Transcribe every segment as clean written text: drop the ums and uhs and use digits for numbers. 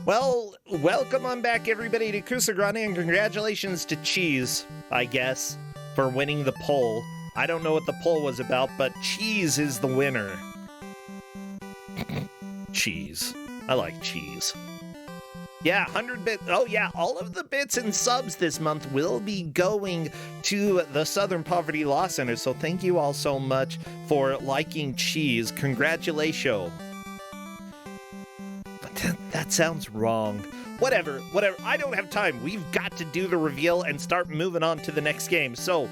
Well, welcome on back, everybody, to Kuso6rande, and congratulations to Cheese, I guess, for winning the poll. I don't know what the poll was about, but Cheese is the winner. Cheese. I like cheese. Yeah, 100 bits. Oh, yeah, all of the bits and subs this month will be going to the Southern Poverty Law Center, so thank you all so much for liking Cheese. Congratulations. That sounds wrong. Whatever. I don't have time. We've got to do the reveal and start moving on to the next game. So,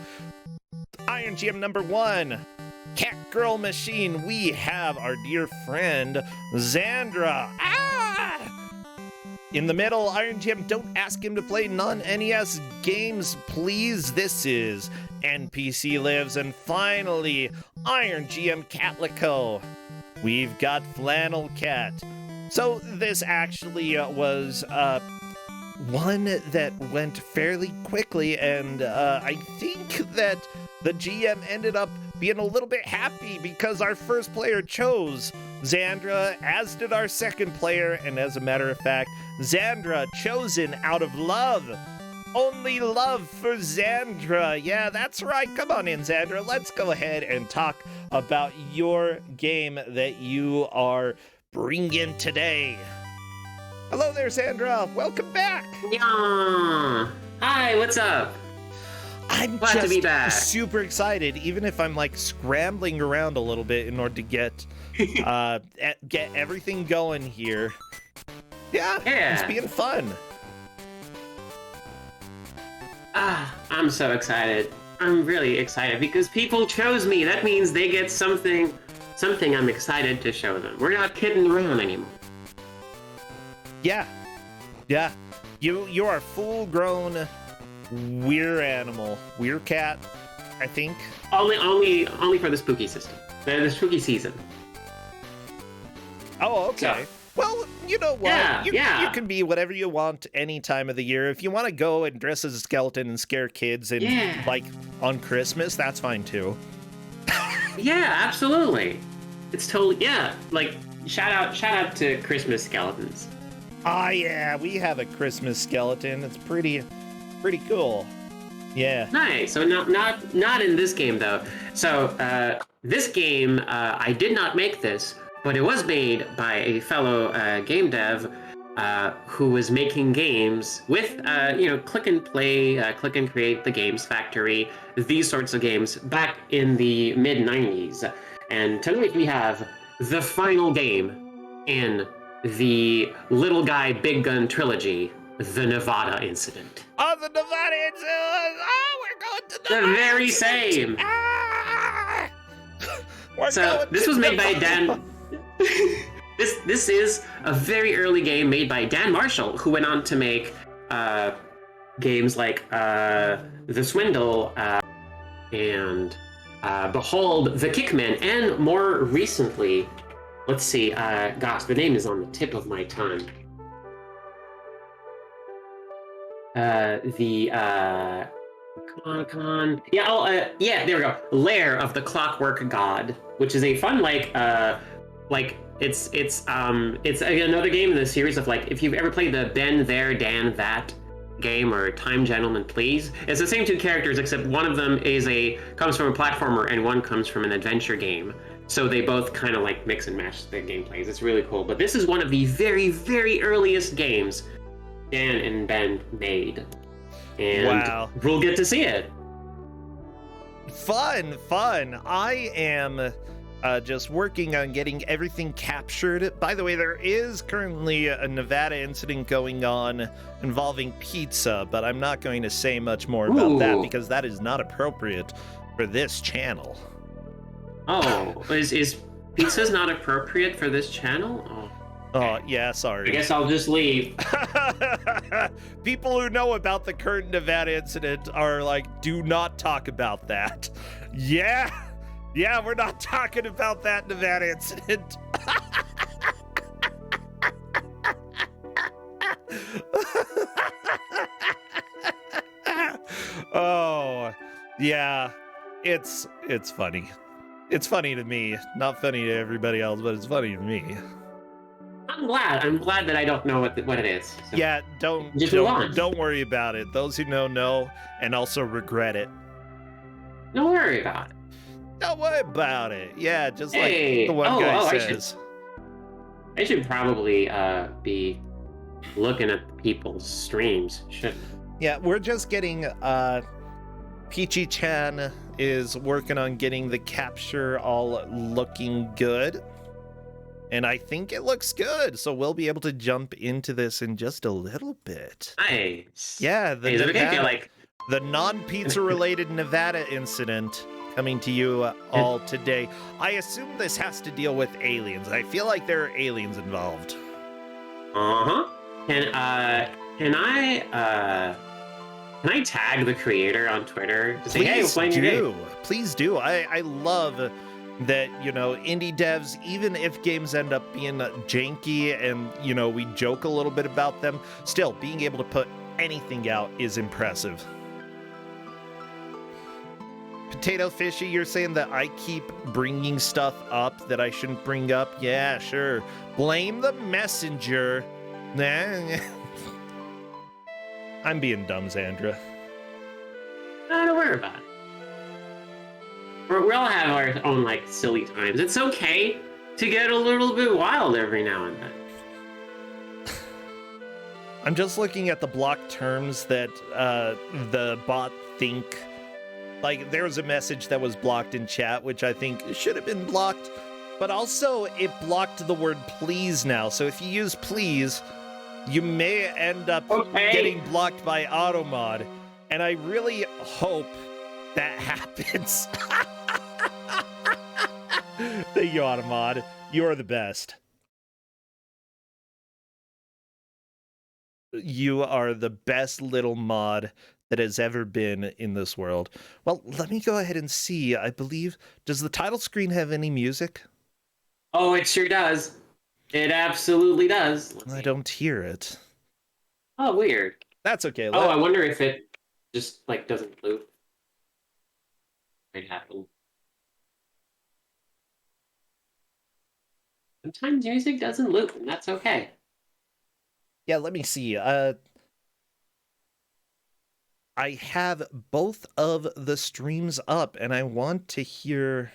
Iron Gym number 1, Cat Girl Machine. We have our dear friend, Xandra. In the middle, Iron Gym, don't ask him to play non-NES games, please. This is NPC Lives. And finally, Iron GM Catlico. We've got Flannel Cat. So this actually was one that went fairly quickly, and I think that the GM ended up being a little bit happy because our first player chose Xandra, as did our second player, and as a matter of fact, Xandra chosen out of love. Only love for Xandra. Yeah, that's right. Come on in, Xandra. Let's go ahead and talk about your game that you are bringing today. Hello there, Xandra. Welcome back. Yeah. Hi, what's up? I'm Glad to be back. Super excited, even if I'm like scrambling around a little bit in order to get everything going here. Yeah, it's being fun. I'm so excited. I'm really excited because people chose me. That means they get something I'm excited to show them. We're not kidding around anymore. Yeah. You are full-grown weir animal. Weir cat, I think. Only for the spooky system. The spooky season. Oh, okay. So, well, you know what? Yeah, you can be whatever you want any time of the year. If you want to go and dress as a skeleton and scare kids and like on Christmas, that's fine too. Yeah, absolutely. It's totally like shout out to Christmas skeletons. Yeah, we have a Christmas skeleton. It's pretty cool. Yeah. Nice. So not in this game though. So this game I did not make this, but it was made by a fellow game dev who was making games with click and play, click and create, the Games Factory, these sorts of games back in the mid 90s. And tonight we have the final game in the Little Guy Big Gun trilogy, The Nevada Incident. Oh, the Nevada Incident! Oh, we're going to the very same. So this was made by Dan. This is a very early game made by Dan Marshall, who went on to make games like The Swindle and Behold, The Kickman, and more recently, let's see, gosh, the name is on the tip of my tongue. Come on. Yeah, there we go. Lair of the Clockwork God, which is a fun, it's another game in the series of, like, if you've ever played the Ben There, Dan That game or Time Gentlemen Please, it's the same two characters, except one of them comes from a platformer and one comes from an adventure game. So they both kind of like mix and match the gameplays. It's really cool. But this is one of the very, very earliest games Dan and Ben made. And we'll get to see it. Fun. I am just working on getting everything captured. By the way, there is currently a Nevada incident going on involving pizza, but I'm not going to say much more about that because that is not appropriate for this channel. Oh, is pizza's not appropriate for this channel? Oh, yeah, sorry. I guess I'll just leave. People who know about the current Nevada incident are like, do not talk about that. Yeah, we're not talking about that Nevada incident. Oh, yeah, it's funny. It's funny to me. Not funny to everybody else, but it's funny to me. I'm glad. I'm glad that I don't know what it is. So Yeah, don't just move on. don't worry about it. Those who know, and also regret it. Don't worry about it. Don't worry about it. Yeah, just Hey. like the one guy I says. I should probably be looking at people's streams, shouldn't I? Yeah, we're just getting Peachy-chan is working on getting the capture all looking good. And I think it looks good, so we'll be able to jump into this in just a little bit. Nice. Yeah, the Hey, is it okay if Nevada, like the non-pizza related Nevada incident coming to you all today. I assume this has to deal with aliens. I feel like there are aliens involved. Uh-huh. Can I tag the creator on Twitter to say, hey, we're playing your game? Please do. I love that, indie devs, even if games end up being janky and, we joke a little bit about them, still being able to put anything out is impressive. Potato Fishy, you're saying that I keep bringing stuff up that I shouldn't bring up? Yeah, sure. Blame the messenger. Nah. I'm being dumb, Xandra. Don't worry about it. We all have our own, silly times. It's okay to get a little bit wild every now and then. I'm just looking at the block terms that the bot think. There was a message that was blocked in chat, which I think should have been blocked. But also, it blocked the word please now. So if you use please, you may end up getting blocked by Automod. And I really hope that happens. Thank you, Automod. You are the best. You are the best little mod that has ever been in this world. Well, let me go ahead and see. I believe, does the title screen have any music? Oh, it sure does. It absolutely does. I don't hear it. Oh, weird. That's okay. I wonder if it just doesn't loop. Might happen. Sometimes music doesn't loop, and that's okay. Yeah, let me see. I have both of the streams up, and I want to hear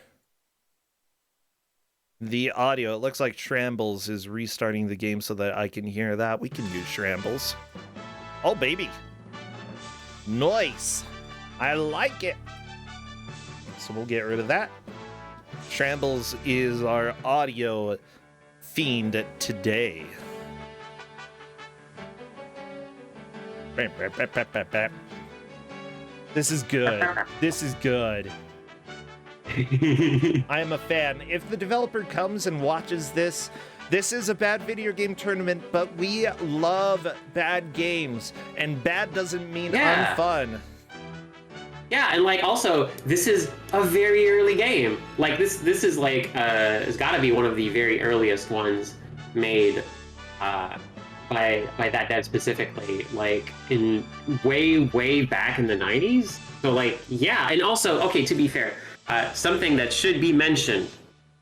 the audio. It looks like Shrambles is restarting the game so that I can hear that. We can use Shrambles. Oh, baby. Nice. I like it. So we'll get rid of that. Shrambles is our audio fiend today. This is good. This is good. I am a fan. If the developer comes and watches this, this is a bad video game tournament, but we love bad games, and bad doesn't mean unfun. Yeah, and also, this is a very early game. This is it's got to be one of the very earliest ones made by that dev specifically, in way back in the 90s. So yeah, and also, okay, to be fair, something that should be mentioned.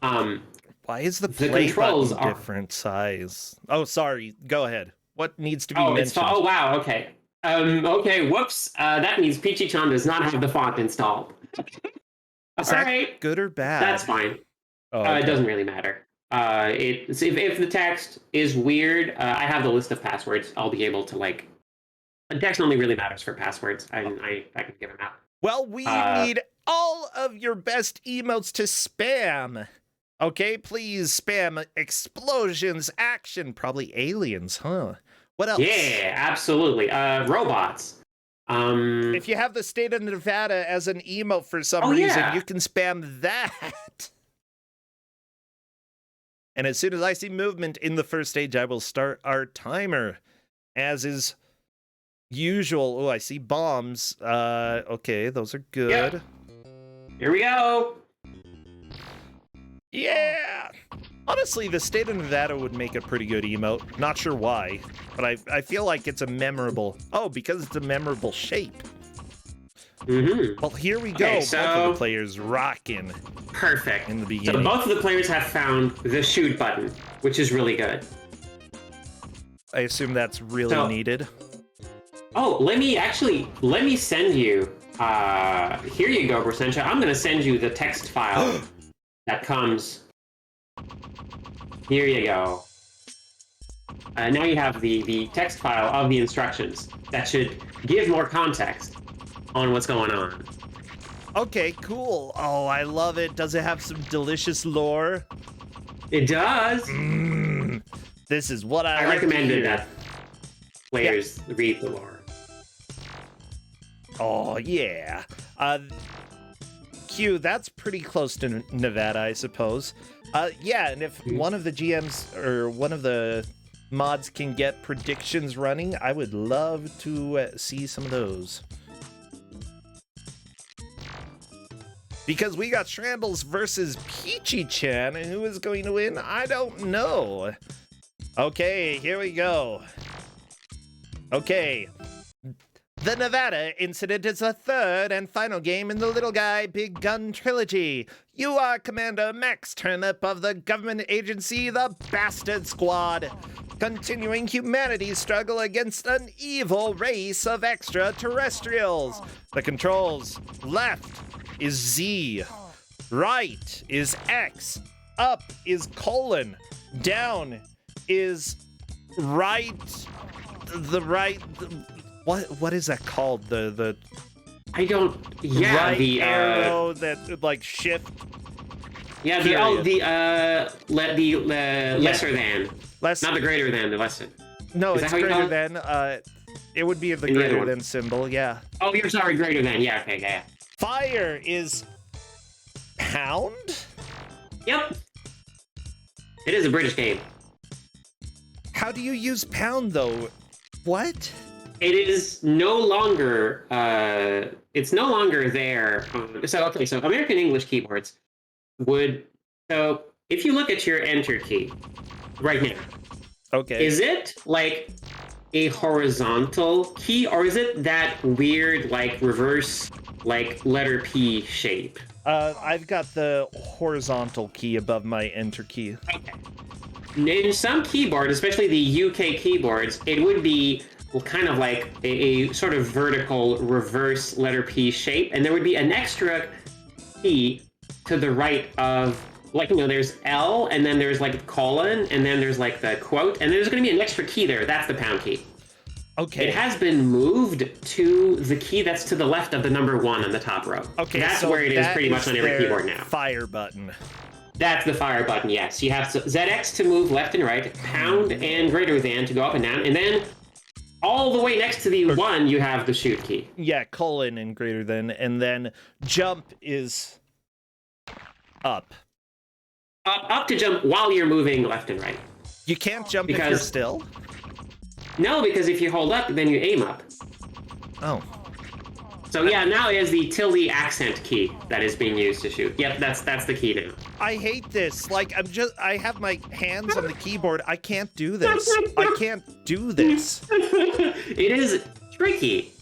Why is the play button different size? Oh, sorry. Go ahead. What needs to be mentioned? Oh, wow. Okay. Okay. Whoops. That means Peachy-chan does not have the font installed. Is that good or bad? That's fine. Oh, okay. It doesn't really matter. If the text is weird, I have the list of passwords. I'll be able to the text only really matters for passwords, and I can give them out. Well, we need all of your best emotes to spam. Okay, please spam explosions, action, probably aliens, huh? What else? Yeah, absolutely. Robots. If you have the state of Nevada as an emote for some reason, you can spam that. And as soon as I see movement in the first stage, I will start our timer, as is usual. Oh, I see bombs. Okay, those are good. Yep. Here we go. Yeah. Honestly, the state of Nevada would make a pretty good emote. Not sure why, but I feel like it's a memorable. Oh, because it's a memorable shape. Mm-hmm. Well, here we go. Okay, so both of the players rocking. Perfect. In the beginning. So both of the players have found the shoot button, which is really good. I assume that's really needed. Oh, let me send you. Here you go, Bersentia. I'm gonna send you the text file that comes. Here you go. Now you have the text file of the instructions that should give more context on what's going on. Okay, cool. Oh, I love it. Does it have some delicious lore? It does. This is what I I like recommended to hear. that players read the lore. Oh, yeah. Q, that's pretty close to Nevada, I suppose. Yeah, and if one of the GMs or one of the mods can get predictions running, I would love to see some of those. Because we got Shrambles versus Peachy-chan, and who is going to win? I don't know. Okay, here we go. Okay. The Nevada incident is the third and final game in the Little Guy Big Gun trilogy. You are Commander Max Turnip of the government agency, the Bastard Squad, continuing humanity's struggle against an evil race of extraterrestrials. The controls: left is Z, right is X, up is colon, down is right, what is that called? The I don't. Yeah, right the arrow that like shift. Yeah, lesser than. Not the greater than, the lesser. No, is it's that how greater you call it? than. It would be the In the other greater one. than symbol. Yeah. Oh, you're sorry, greater than. Yeah, okay, yeah. Fire is pound. Yep. It is a British game. How do you use pound though? What? It is no longer. It's no longer there. So American English keyboards would. So if you look at your Enter key right now, Okay. is it like a horizontal key, or is it that weird like reverse like letter P shape? I've got the horizontal key above my Enter key. Okay. In some keyboards, especially the UK keyboards, it would be kind of like a sort of vertical reverse letter P shape, and there would be an extra key to the right of, like, you know, there's L, and then there's like colon, and then there's like the quote, and there's going to be an extra key there. That's the pound key. Okay. It has been moved to the key that's to the left of the number 1 on the top row. Okay, that's so where it is pretty much on every their keyboard now. Fire button. That's the fire button, yes. You have ZX to move left and right, pound and greater than to go up and down, and then all the way next to the 1, you have the shoot key. Yeah, colon and greater than, and then jump is up. Up to jump while you're moving left and right. You can't jump if you're still? No, because if you hold up, then you aim up. Oh. So yeah, now is the tilde accent key that is being used to shoot. Yep, that's the key now. I hate this. Like, I have my hands on the keyboard. I can't do this. I can't do this. It is tricky.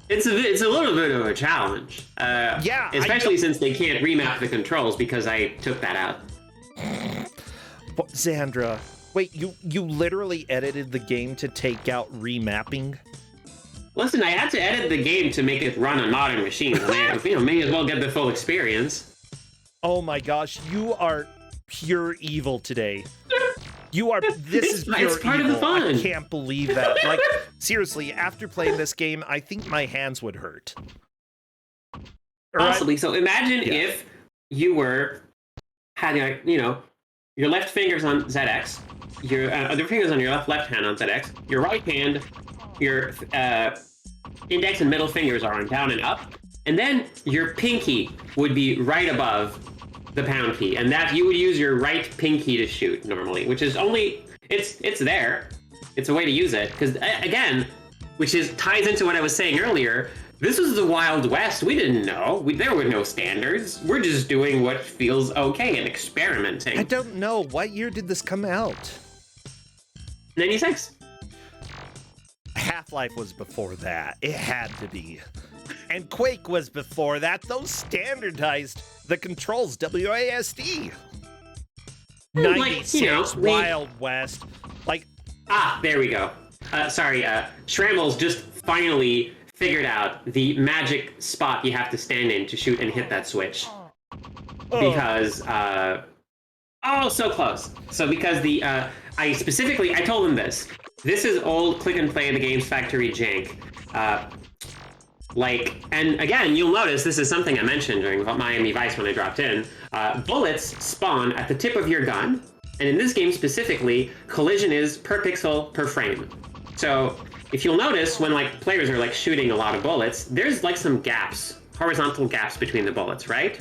It's a little bit of a challenge. Yeah. Especially since they can't remap the controls because I took that out. But Xandra, wait, you literally edited the game to take out remapping? Listen, I had to edit the game to make it run on modern machines. I may as well get the full experience. Oh my gosh, you are pure evil today. You are. This is pure it's part evil. of the fun. I can't believe that. Like, seriously, after playing this game, I think my hands would hurt. Possibly. So imagine if you were having, your left finger's on ZX, your other finger's on your left hand on ZX, your right hand, your index and middle fingers are on down and up, and then your pinky would be right above the pound key, and that you would use your right pinky to shoot normally, which is only it's there. It's a way to use it because again, which ties into what I was saying earlier. This was the Wild West. We didn't know. There were no standards. We're just doing what feels okay and experimenting. I don't know. What year did this come out? 96. Half-Life was before that. It had to be. And Quake was before that. Those standardized the controls WASD. 96, Wild West. Like, There we go. Sorry, Shrambles just finally figured out the magic spot you have to stand in to shoot and hit that switch. Because, oh, so close. So because I told him this. This is old click and play the Games Factory jank. And again, you'll notice this is something I mentioned during Miami Vice when I dropped in. Bullets spawn at the tip of your gun, and in this game specifically, collision is per pixel per frame. So if you'll notice when like players are like shooting a lot of bullets, there's like some gaps, horizontal gaps between the bullets, right?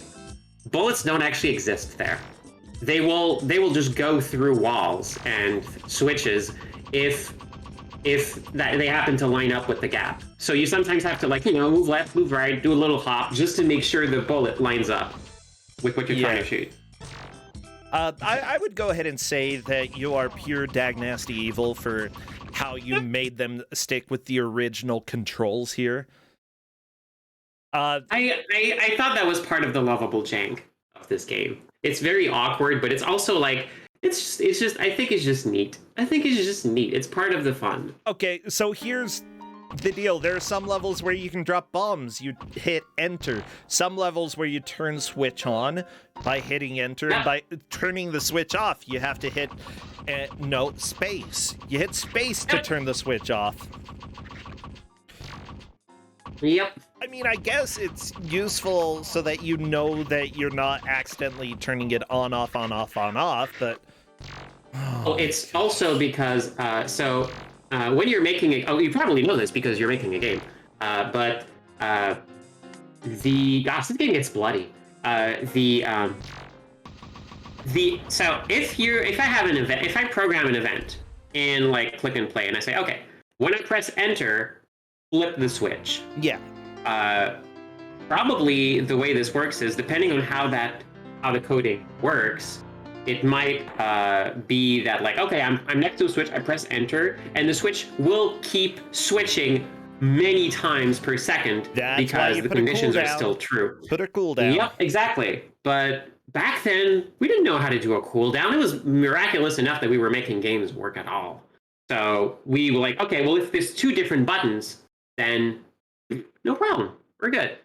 Bullets don't actually exist there. They will just go through walls and switches if they happen to line up with the gap. So you sometimes have to move left, move right, do a little hop just to make sure the bullet lines up with what you're trying to shoot. I would go ahead and say that you are pure Dagnasty evil for how you made them stick with the original controls here. I thought that was part of the lovable jank of this game. It's very awkward, but it's also like it's just I think it's just neat. It's part of the fun. Okay, so here's the deal. There are some levels where you can drop bombs. You hit enter. Some levels where you turn switch on by hitting enter. And by turning the switch off, you have to hit space. You hit space to turn the switch off. Yep. I mean, I guess it's useful so that you know that you're not accidentally turning it on, off, but... Well, it's also because, when you're making you probably know this because you're making a game, but this game gets bloody. So if I have an event, if I program an event in like click and play and I say, okay, when I press enter, flip the switch. Yeah. Probably the way this works is depending on how the coding works, it might be that like, okay, I'm next to a switch, I press enter, and the switch will keep switching many times per second because the conditions are still true. Put a cooldown. Yep, exactly. But back then, we didn't know how to do a cooldown. It was miraculous enough that we were making games work at all. So we were like, okay, well, if there's two different buttons, then no problem. We're good.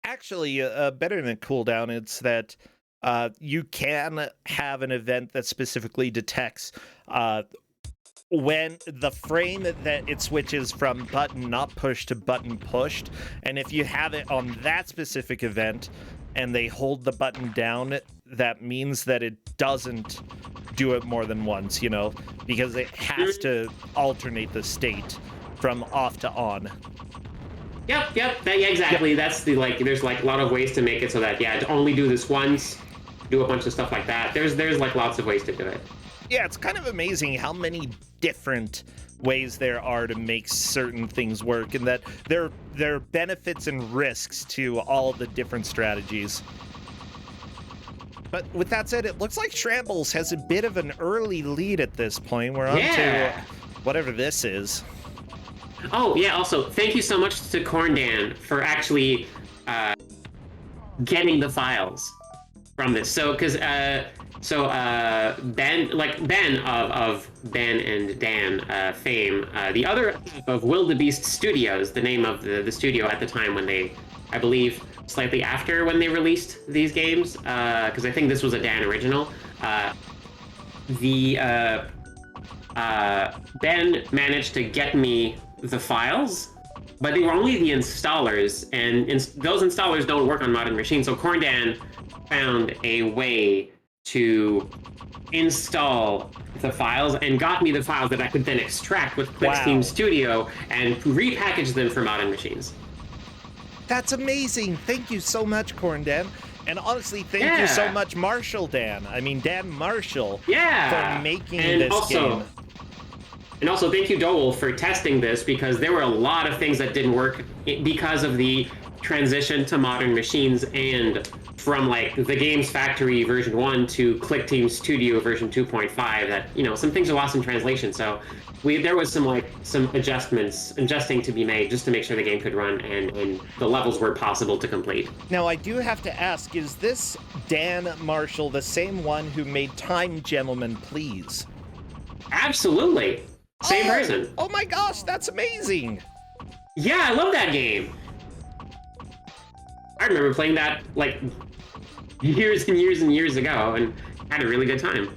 Actually, better than cooldown, it's that you can have an event that specifically detects when the frame that it switches from button not pushed to button pushed. And if you have it on that specific event and they hold the button down, that means that it doesn't do it more than once, because it has to alternate the state from off to on. Yep, exactly. Yep. That's there's like a lot of ways to make it so that, only do this once, do a bunch of stuff like that. There's like lots of ways to do it. Yeah, it's kind of amazing how many different ways there are to make certain things work, and that there are benefits and risks to all the different strategies. But with that said, it looks like Shrambles has a bit of an early lead at this point. We're on to whatever this is. Oh, yeah, also, thank you so much to Corndan for actually getting the files from this. So, because Ben of Ben and Dan fame, the other half of Wildebeest Studios, the name of the studio at the time when they, I believe, slightly after when they released these games, because I think this was a Dan original, Ben managed to get me the files, but they were only the installers, and those installers don't work on modern machines. So Corndan found a way to install the files and got me the files that I could then extract with Clicksteam Studio and repackage them for modern machines. That's amazing. Thank you so much, Corndan. And honestly, thank you so much, Marshall Dan. I mean, Dan Marshall, for making this game. And also, thank you, Dole, for testing this, because there were a lot of things that didn't work because of the transition to modern machines and from like the Games Factory version 1 to Clickteam Studio version 2.5 that, some things are lost in translation. So there was some adjusting to be made just to make sure the game could run and the levels were possible to complete. Now, I do have to ask, is this Dan Marshall the same one who made Time Gentlemen, Please? Absolutely. Same person. Oh my gosh, that's amazing. Yeah, I love that game. I remember playing that like years and years and years ago and had a really good time.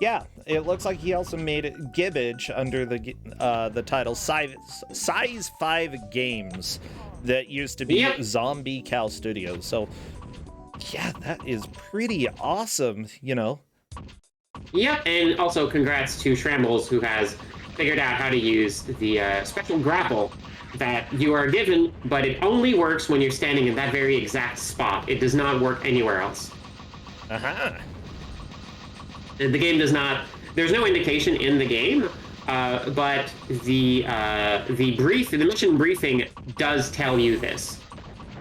Yeah, it looks like he also made Gibbage under the title Size 5 Games that used to be Zombie Cow Studios. So, yeah, that is pretty awesome, you know. Yep, and also congrats to Shrambles, who has figured out how to use the special grapple that you are given, but it only works when you're standing in that very exact spot. It does not work anywhere else. Uh-huh. The game does not. There's no indication in the game, but the mission briefing does tell you this.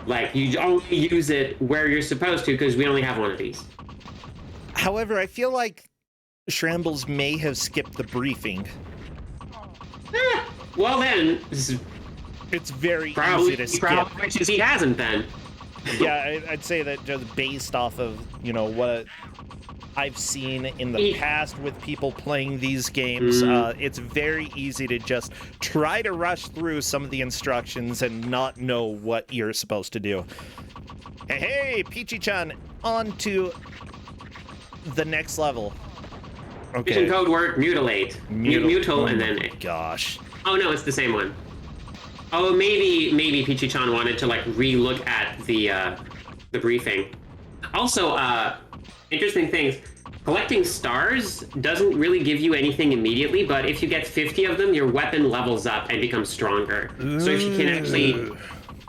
Like, you only use it where you're supposed to because we only have one of these. However, I feel like Shrambles may have skipped the briefing. Well then, it's very easy to skip. Probably wishes he hasn't then. Yeah, I'd say that just based off of, you know, what I've seen in the past with people playing these games, it's very easy to just try to rush through some of the instructions and not know what you're supposed to do. Hey, Peachy-chan, on to the next level. Okay. Mission code word mutilate. Mutal and then. Gosh. Oh no, it's the same one. Oh, maybe Peachy-chan wanted to like re-look at the briefing. Also, interesting things. Collecting stars doesn't really give you anything immediately, but if you get 50 of them, your weapon levels up and becomes stronger. So if you can actually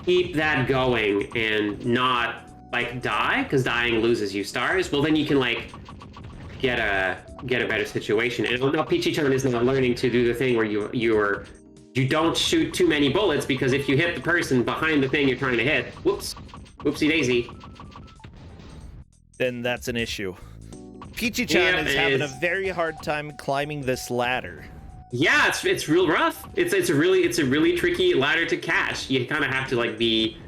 keep that going and not like die, because dying loses you stars, well then you can like get a better situation. And now Peachy-chan is now learning to do the thing where you don't shoot too many bullets, because if you hit the person behind the thing you're trying to hit, whoopsie daisy, then that's an issue. Peachy-chan is having a very hard time climbing this ladder. Yeah, it's real rough. It's a really tricky ladder to catch. You kind of have to like be.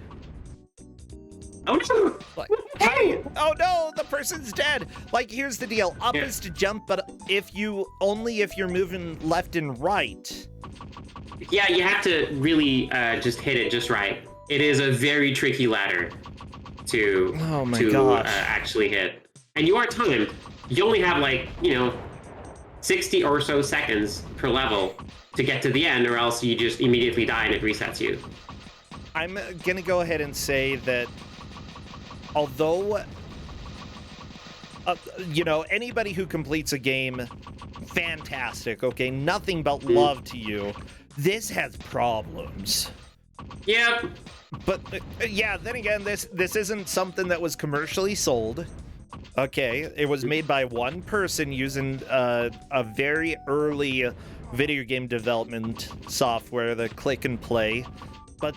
Oh no! Like, hey! Oh no! The person's dead. Like, here's the deal: up is to jump, but if you're moving left and right. Yeah, you have to really just hit it just right. It is a very tricky ladder to actually hit, and you are timed. You only have like 60 or so seconds per level to get to the end, or else you just immediately die and it resets you. I'm gonna go ahead and say that although anybody who completes a game, fantastic, okay, nothing but love to you. This has problems. Yep. But yeah, then again, this isn't something that was commercially sold. Okay, it was made by one person using a very early video game development software, the click and play. But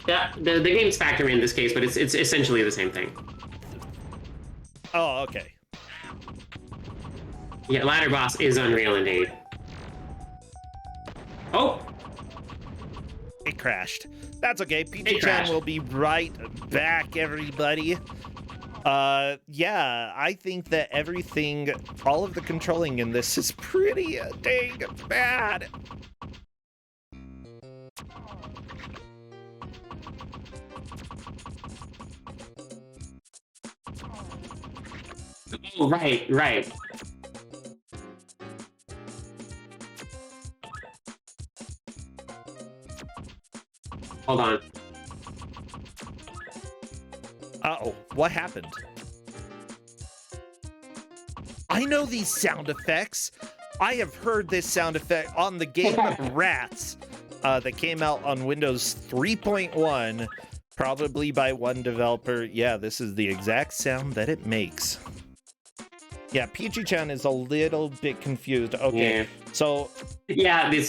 yeah, the games factor in this case, but it's essentially the same thing. Oh, okay. Yeah, ladder boss is Unreal indeed. Oh! It crashed. That's okay. Peachy-chan will be right back, everybody. Yeah, I think that all of the controlling in this is pretty dang bad. Oh, right. Hold on. Uh-oh, what happened? I know these sound effects. I have heard this sound effect on the game Rats that came out on Windows 3.1, probably by one developer. Yeah, this is the exact sound that it makes. Yeah, Peachy-chan is a little bit confused. Okay, yeah. So yeah, you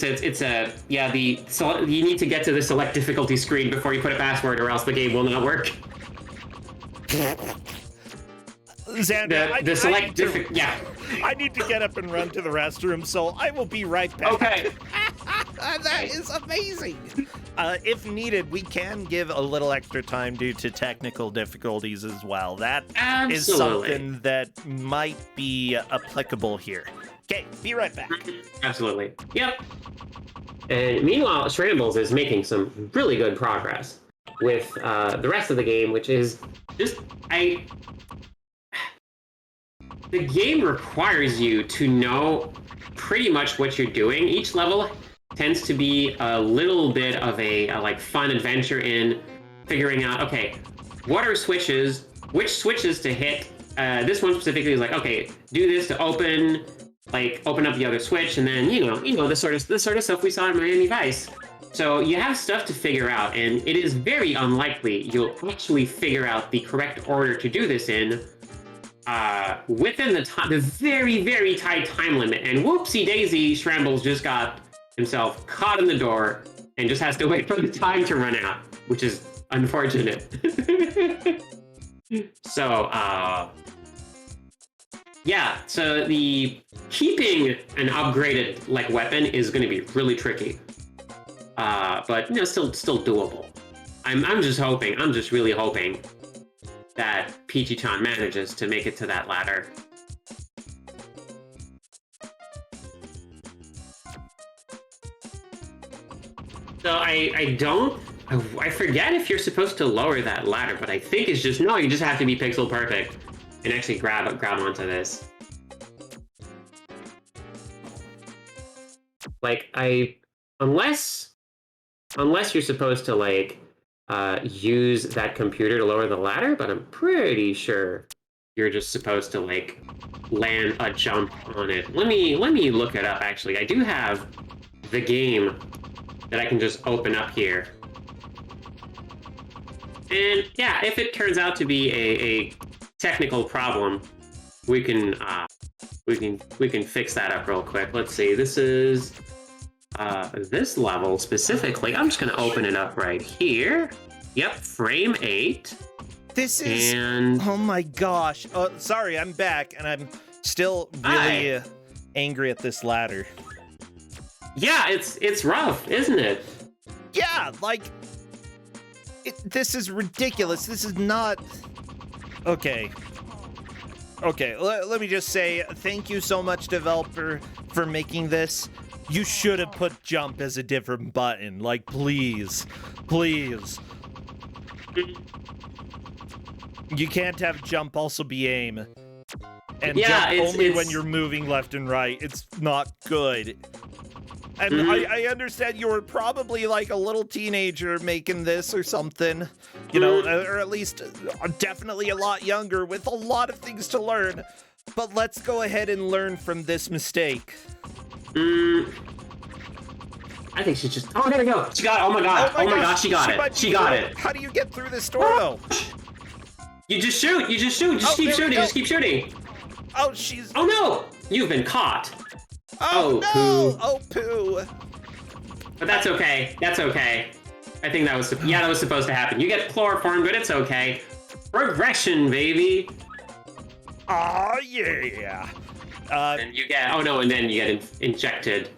need to get to the select difficulty screen before you put a password, or else the game will not work. Xander, I need to get up and run to the restroom, so I will be right back. Okay. That is amazing. If needed, we can give a little extra time due to technical difficulties as well. That is Absolutely. something that might be applicable here. Okay, be right back. Absolutely. Yep. And meanwhile, Shrambles is making some really good progress with the rest of the game, which is just the game requires you to know pretty much what you're doing. Each level tends to be a little bit of a like fun adventure in figuring out, okay, what are switches, which switches to hit. This one specifically is like, okay, do this to open up the other switch, and then you know the sort of stuff we saw in Miami Vice. So you have stuff to figure out, and it is very unlikely you'll actually figure out the correct order to do this in within the very, very tight time limit. And whoopsie daisy, Shrambles just got himself caught in the door and just has to wait for the time to run out, which is unfortunate. So, yeah, so the keeping an upgraded like weapon is going to be really tricky, but still doable. I'm just really hoping that Peachy-chan manages to make it to that ladder. So I forget if you're supposed to lower that ladder, but I think it's just, no, you just have to be pixel perfect and actually grab onto this. Like, unless you're supposed to like use that computer to lower the ladder, but I'm pretty sure you're just supposed to like land a jump on it. Let me look it up. Actually, I do have the game that I can just open up here. And yeah, if it turns out to be a technical problem, we can fix that up real quick. Let's see. This is this level specifically. I'm just gonna open it up right here. Yep, frame 8. This is. Oh my gosh. Sorry, I'm back, and I'm still really angry at this ladder. Yeah, it's rough, isn't it? Yeah, like this is ridiculous. This is not okay. Okay, let me just say thank you so much, developer, for making this. You should have put jump as a different button. Like, please. You can't have jump also be aim. And jump only when you're moving left and right. It's not good. And I understand you were probably like a little teenager making this or something, or at least definitely a lot younger with a lot of things to learn. But let's go ahead and learn from this mistake. I think she just. Oh, there we go. She got it. Oh my god, she got it. She got it. How do you get through this door though? You just shoot. Just keep shooting. Oh, she's. Oh no! You've been caught. Oh no! Poo. Oh poo. But that's okay. I think that was supposed to happen. You get chloroform, but it's okay. Progression, baby. Oh yeah. And you get. Oh no! And then you get injected.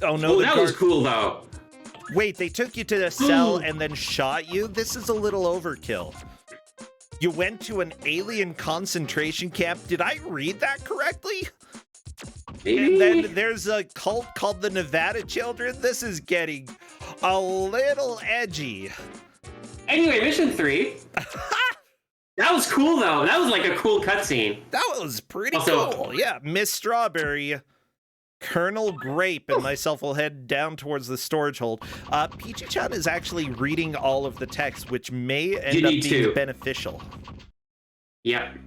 Oh no! That was cool though. Wait, they took you to the cell and then shot you? This is a little overkill. You went to an alien concentration camp. Did I read that correctly? Maybe. And then there's a cult called the Nevada Children. This is getting a little edgy. Anyway, mission 3. That was cool though. That was like a cool cutscene. That was pretty cool. Yeah, Miss Strawberry, Colonel Grape, and myself will head down towards the storage hold. Peachy-chan is actually reading all of the text, which may end up being beneficial. Yep.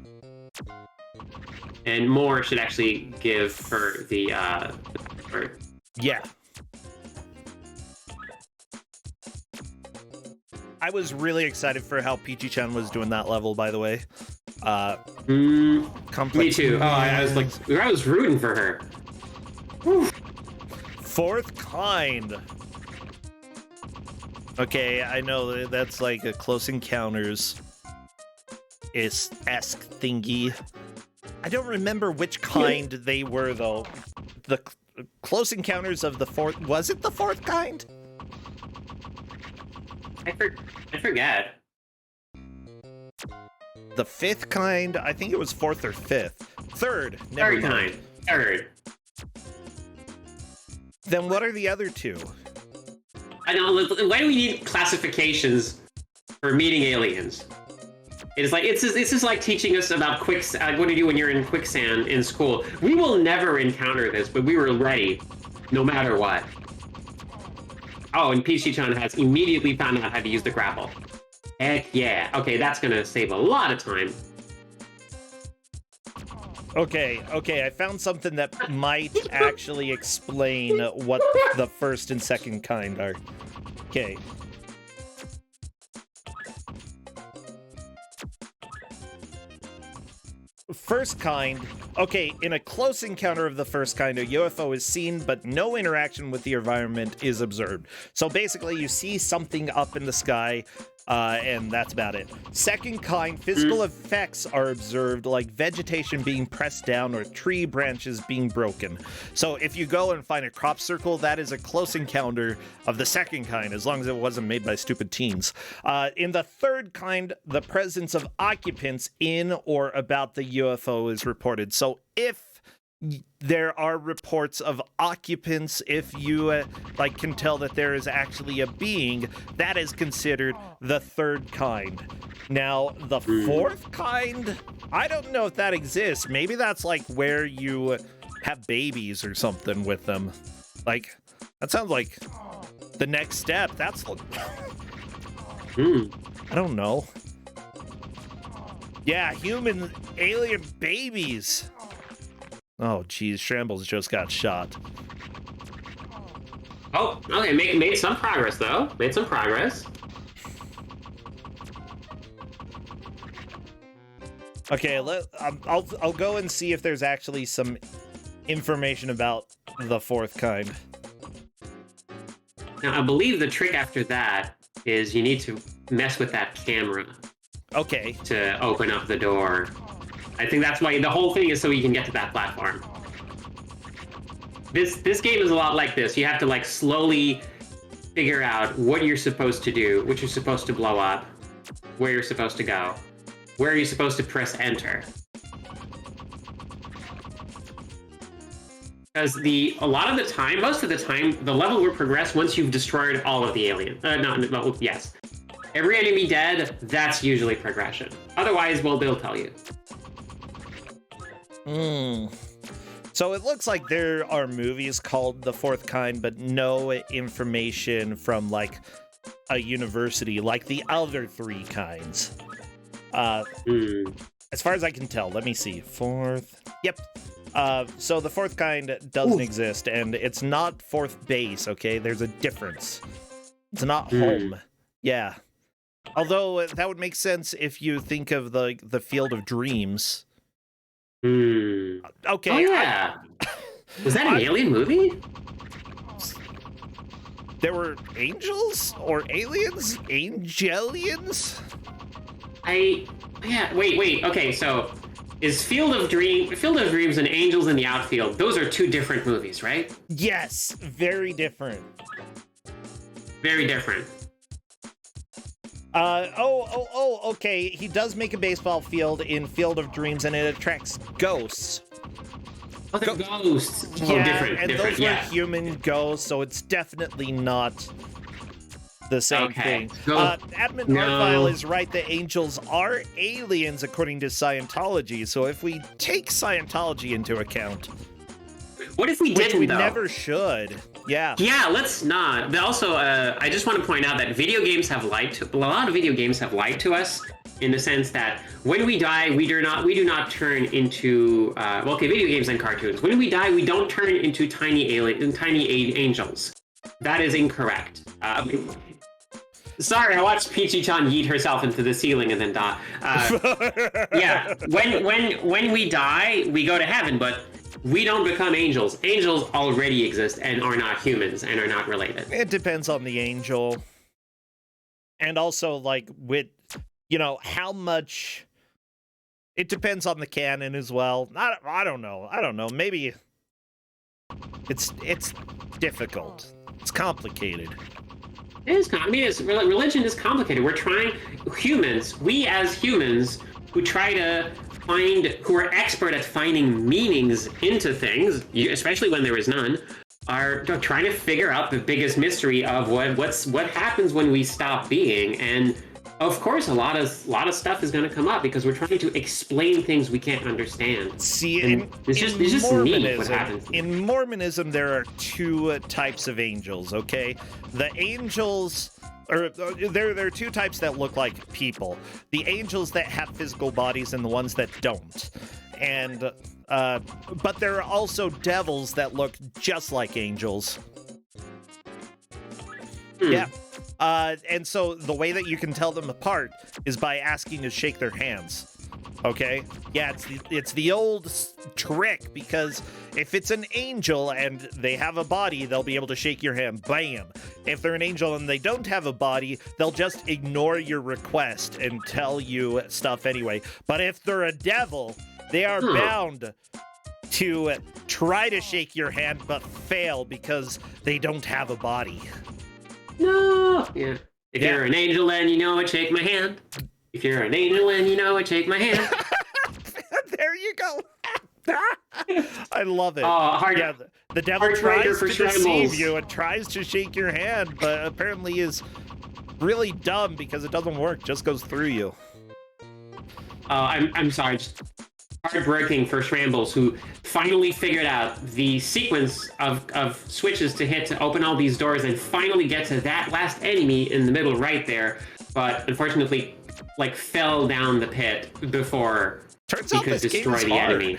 And more should actually give for the Yeah. I was really excited for how Peachy-chan was doing that level, by the way. Complex. Me too. Oh, I was rooting for her. Whew. Fourth kind. Okay, I know that's like a Close Encounters esque thingy. I don't remember which kind they were though. The Close Encounters of the fourth. Was it the fourth kind? I forget. The fifth kind, I think it was fourth or fifth. Third, never Third mind. kind. Third. Then what are the other two? I know. Why do we need classifications for meeting aliens? It's like this is like teaching us about quicksand. What do you do when you're in quicksand in school? We will never encounter this, but we were ready, no matter what. Oh, and Peachy-chan has immediately found out how to use the grapple. Heck yeah. Okay, that's gonna save a lot of time. Okay, I found something that might actually explain what the first and second kind are. Okay. First kind. Okay, in a close encounter of the first kind, a UFO is seen, but no interaction with the environment is observed. So basically, you see something up in the sky, and that's about it. Second kind, physical effects are observed, like vegetation being pressed down or tree branches being broken. So if you go and find a crop circle, that is a close encounter of the second kind, as long as it wasn't made by stupid teens. In the third kind, the presence of occupants in or about the UFO is reported. So if there are reports of occupants, if you can tell that there is actually a being, that is considered the third kind. Now, the fourth kind, I don't know if that exists. Maybe that's like where you have babies or something with them. Like, that sounds like the next step. That's I don't know. Yeah, human alien babies. Oh, geez, Shambles just got shot. Oh, okay, made some progress, though. Made some progress. Okay, I'll go and see if there's actually some information about the fourth kind. Now, I believe the trick after that is you need to mess with that camera. Okay. To open up the door. I think that's why the whole thing is so you can get to that platform. This game is a lot like this. You have to like slowly figure out what you're supposed to do, what you're supposed to blow up, where you're supposed to go, where you're supposed to press enter. Because most of the time, the level will progress once you've destroyed all of the aliens. Yes. Every enemy dead, that's usually progression. Otherwise, well, they'll tell you. So it looks like there are movies called The Fourth Kind, but no information from like a university like the other three kinds. As far as I can tell, let me see. Fourth. Yep. So the fourth kind doesn't exist, and it's not fourth base, okay? There's a difference. It's not home. Yeah. Although that would make sense if you think of the Field of Dreams. Okay. Oh, yeah. Was that an alien movie? There were angels or aliens? Angelians? Yeah, wait. Okay, so is Field of Dreams and Angels in the Outfield, those are two different movies, right? Yes, very different. Very different. Okay. He does make a baseball field in Field of Dreams, and it attracts ghosts. Oh, they're ghosts. Yeah, different. Those were human ghosts, so it's definitely not the same thing. Admin Artvile is right that angels are aliens according to Scientology, so if we take Scientology into account... What if we didn't, Which we though? never should. Yeah. Yeah, let's not. But also, I just want to point out that video games have lied to... A lot of video games have lied to us in the sense that when we die, we do not turn into... video games and cartoons. When we die, we don't turn into tiny angels. That is incorrect. Sorry, I watched Peachy-chan yeet herself into the ceiling and then die. Yeah, when we die, we go to heaven, but we don't become angels. Angels already exist and are not humans and are not related. It depends on the angel. And also, like, with, how much... It depends on the canon as well. I don't know. Maybe it's difficult. It's complicated. It is. I mean, religion is complicated. We as humans who try to who are expert at finding meanings into things, especially when there is none, are trying to figure out the biggest mystery of what happens when we stop being. And of course, a lot of stuff is going to come up because we're trying to explain things we can't understand. See, it's just neat what happens. In Mormonism, there are two types of angels. Okay, the angels. Or there are two types that look like people. The angels that have physical bodies and the ones that don't. And but there are also devils that look just like angels. Yeah. And so the way that you can tell them apart is by asking to shake their hands. Okay? Yeah, it's the old trick, because if it's an angel and they have a body, they'll be able to shake your hand. Bam! If they're an angel and they don't have a body, they'll just ignore your request and tell you stuff anyway. But if they're a devil, they are bound to try to shake your hand but fail because they don't have a body. No! Yeah. If you're an angel and you know it, shake my hand. If you're an angel and you know it, shake my hand. There you go. I love it. Yeah, the devil tries to deceive you and tries to shake your hand, but apparently is really dumb because it doesn't work, just goes through you. I'm sorry, just heartbreaking for Shrambles, who finally figured out the sequence of switches to hit to open all these doors and finally get to that last enemy in the middle right there, but unfortunately fell down the pit before he could destroy the enemy.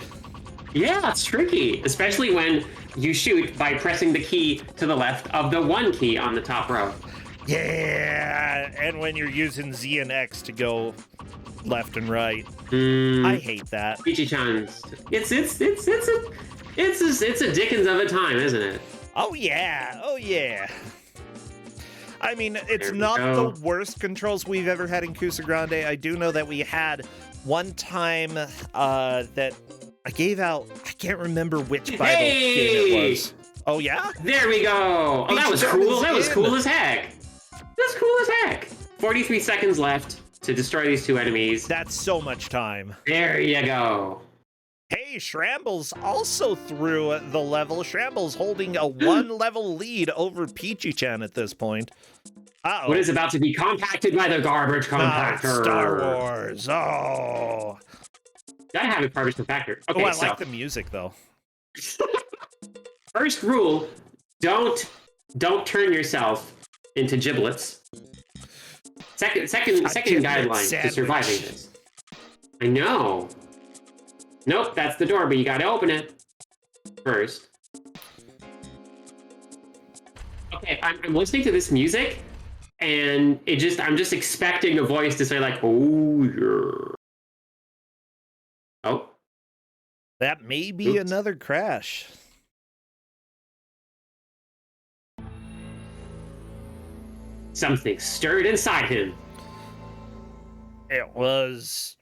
Yeah, it's tricky, especially when you shoot by pressing the key to the left of the one key on the top row. Yeah, and when you're using Z and X to go left and right. I hate that. Peachy-chan's. It's a Dickens of a time, isn't it? Oh yeah. I mean, it's not the worst controls we've ever had in Kuso6rande. I do know that we had one time that I gave out, I can't remember which Bible game it was. Oh, yeah? There we go. Oh, that was cool. That was cool as heck. That's cool as heck. 43 seconds left to destroy these two enemies. That's so much time. There you go. Hey, Shrambles also through the level. Shrambles holding a one-level lead over Peachy-chan at this point. Uh-oh. What is about to be compacted by the garbage compactor? Star Wars. Oh. Gotta have a garbage compactor. Okay, I like the music, though. First rule, don't turn yourself into giblets. Second guideline to surviving this. I know. Nope, that's the door, but you gotta open it first. Okay, I'm listening to this music, and I'm just expecting a voice to say oh, yeah. Oh. That may be another crash. Something stirred inside him. It was...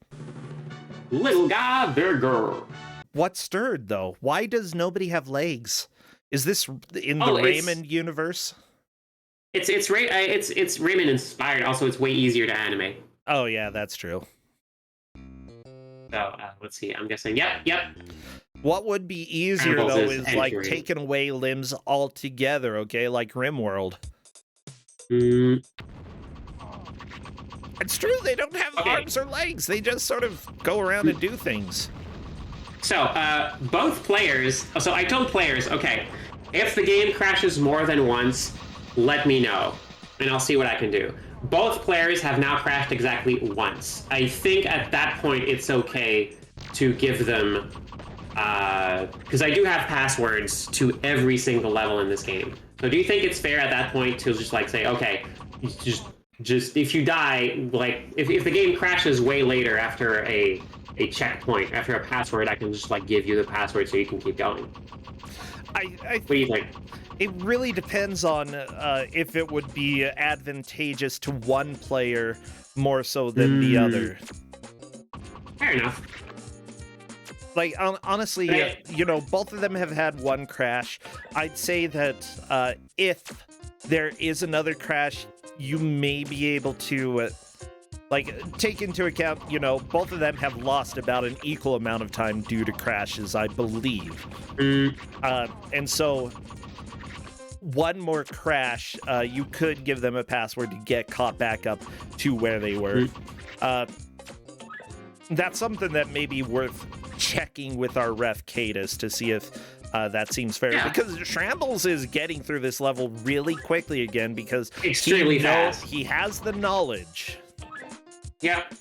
Little guy, big girl. What stirred, though? Why does nobody have legs? Is this in the Raymond universe? It's Raymond inspired. Also, it's way easier to animate. Oh yeah, that's true. So let's see. I'm guessing. Yep. What would be easier though is taking away limbs altogether. Okay, like RimWorld. It's true. They don't have arms or legs. They just sort of go around and do things. So both players. So I told players, okay, if the game crashes more than once, let me know, and I'll see what I can do. Both players have now crashed exactly once. I think at that point it's okay to give them, because I do have passwords to every single level in this game. So do you think it's fair at that point to just say, okay, just if you die, if the game crashes way later after a checkpoint, after a password, I can just give you the password so you can keep going? What do you think? It really depends on if it would be advantageous to one player more so than the other. Fair enough. Honestly, both of them have had one crash. I'd say that if there is another crash, you may be able to take into account, both of them have lost about an equal amount of time due to crashes, I believe. And so one more crash, you could give them a password to get caught back up to where they were. That's something that may be worth checking with our ref Cadus to see if that seems fair. Yeah. Because Shambles is getting through this level really quickly again because extremely fast. He has the knowledge. Yep.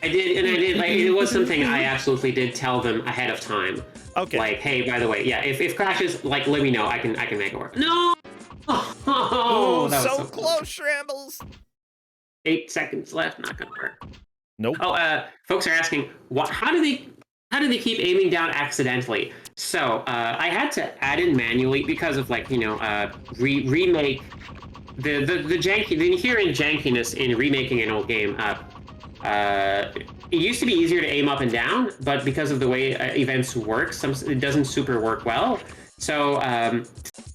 I did. Like, it was something I absolutely did tell them ahead of time. Okay. Like, hey, by the way, yeah, if crashes, like, let me know. I can make it work. No. Oh, so close, Shambles. 8 seconds left. Not gonna work. Nope. Oh, folks are asking, how do they keep aiming down accidentally? So I had to add in manually because of remake the inherent jankiness in remaking an old game. It used to be easier to aim up and down, but because of the way events work, it doesn't super work well. So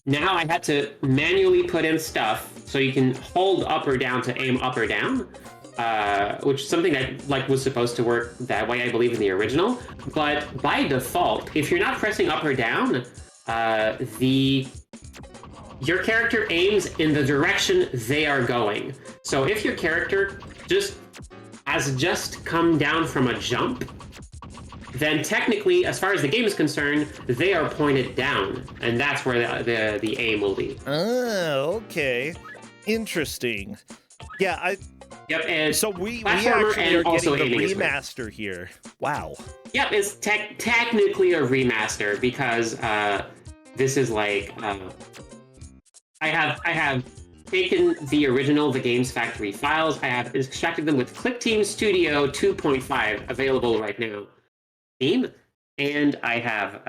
now I had to manually put in stuff so you can hold up or down to aim up or down. Which is something that was supposed to work that way, I believe, in the original. But by default, if you're not pressing up or down, your character aims in the direction they are going. So if your character has just come down from a jump, then technically, as far as the game is concerned, they are pointed down, and that's where the aim will be. Oh, okay, interesting. Yeah, Yep, and so we actually are also getting the remaster here. Wow. Yep, it's technically a remaster because this is like I have taken the original The Games Factory files. I have extracted them with ClickTeam Studio 2.5 available right now, Steam, and I have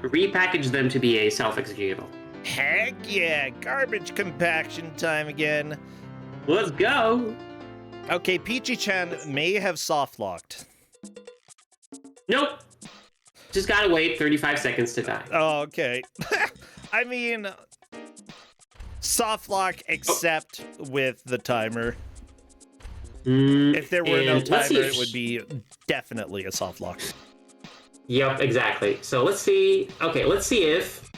repackaged them to be a self-executable. Heck yeah! Garbage compaction time again. Let's go. Okay, Peachy-chan may have soft-locked. Nope. Just gotta wait 35 seconds to die. Oh, okay. I mean, soft-lock except with the timer. If there were no timer, it would be definitely a soft-lock. Yep, exactly. So let's see. Okay, let's see if...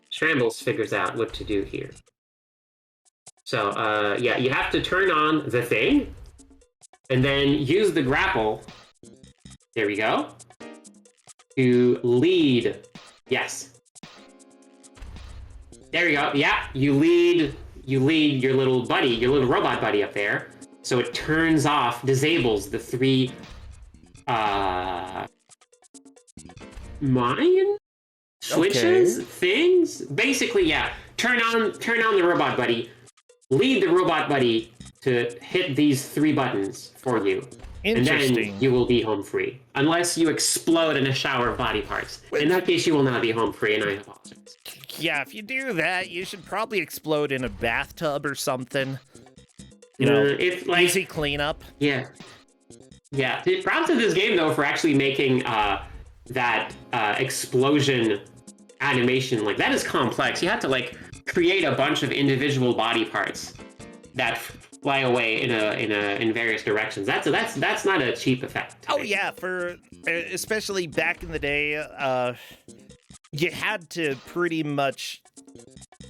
Shambles figures out what to do here. So, yeah, you have to turn on the thing, and then use the grapple. There we go. To lead. Yes. There we go. Yeah, you lead your little buddy, your little robot buddy up there. So it turns off, disables the 3 mine switches, things. Basically, yeah. Turn on the robot buddy. Lead the robot buddy to hit these 3 buttons for you. Interesting. And then you will be home free. Unless you explode in a shower of body parts. In that case, you will not be home free, and I apologize. Yeah, if you do that, you should probably explode in a bathtub or something. You know, if, like, easy cleanup. Yeah. Yeah. Props to this game, though, for actually making that explosion animation. Like, that is complex. You have to, like, create a bunch of individual body parts that fly away in various directions. That's not a cheap effect. Oh yeah, for especially back in the day, you had to pretty much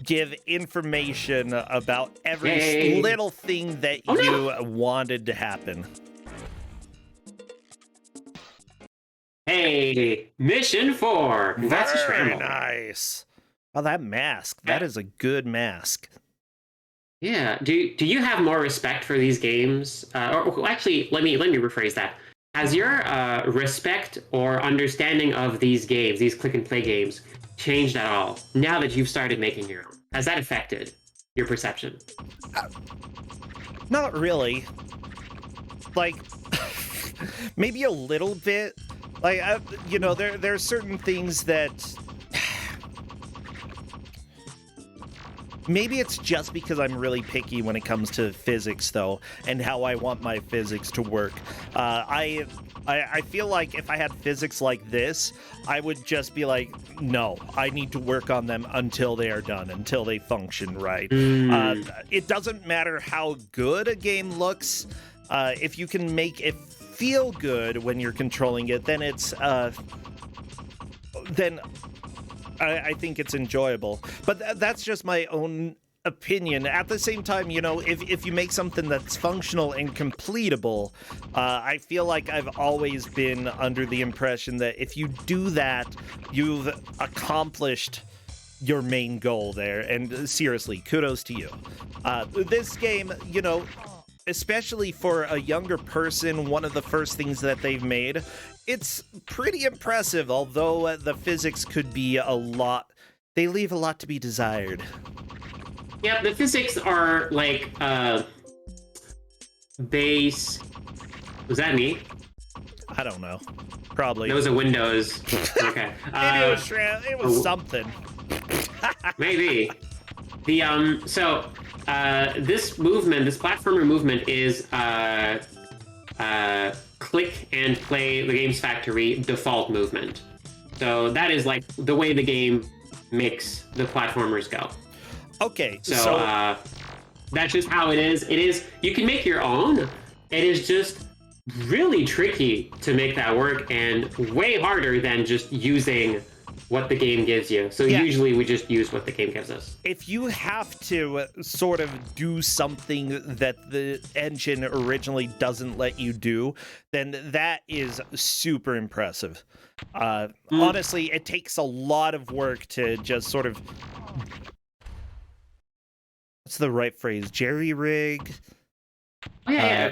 give information about every little thing that you wanted to happen. Hey, mission 4. Very nice. Oh, that mask. That is a good mask. Yeah. Do you have more respect for these games? Or actually, let me rephrase that. Has your respect or understanding of these games, these click-and-play games, changed at all now that you've started making your own? Has that affected your perception? Not really. Like, maybe a little bit. Like, there are certain things that... Maybe it's just because I'm really picky when it comes to physics, though, and how I want my physics to work. I feel like if I had physics like this, I would just be like, no, I need to work on them until they are done, until they function right. It doesn't matter how good a game looks. If you can make it feel good when you're controlling it, then it's I think it's enjoyable. But that's just my own opinion. At the same time, you know, if you make something that's functional and completable, I feel like I've always been under the impression that if you do that, you've accomplished your main goal there. And seriously, kudos to you. This game, you know, especially for a younger person, one of the first things that they've made, it's pretty impressive, although the physics could be they leave a lot to be desired. Yeah, the physics are like base. Was that me? I don't know. Probably. That was a Windows. Okay. Maybe it was something. Maybe. The this movement, this platformer movement, is click and play the Games Factory default movement. So that is like the way the game makes the platformers go. Okay, so that's just how it is. You can make your own. It is just really tricky to make that work, and way harder than just using what the game gives you. So usually we just use what the game gives us. If you have to sort of do something that the engine originally doesn't let you do, then that is super impressive. Honestly, it takes a lot of work to just sort of... What's the right phrase? Jerry-rig? Yeah,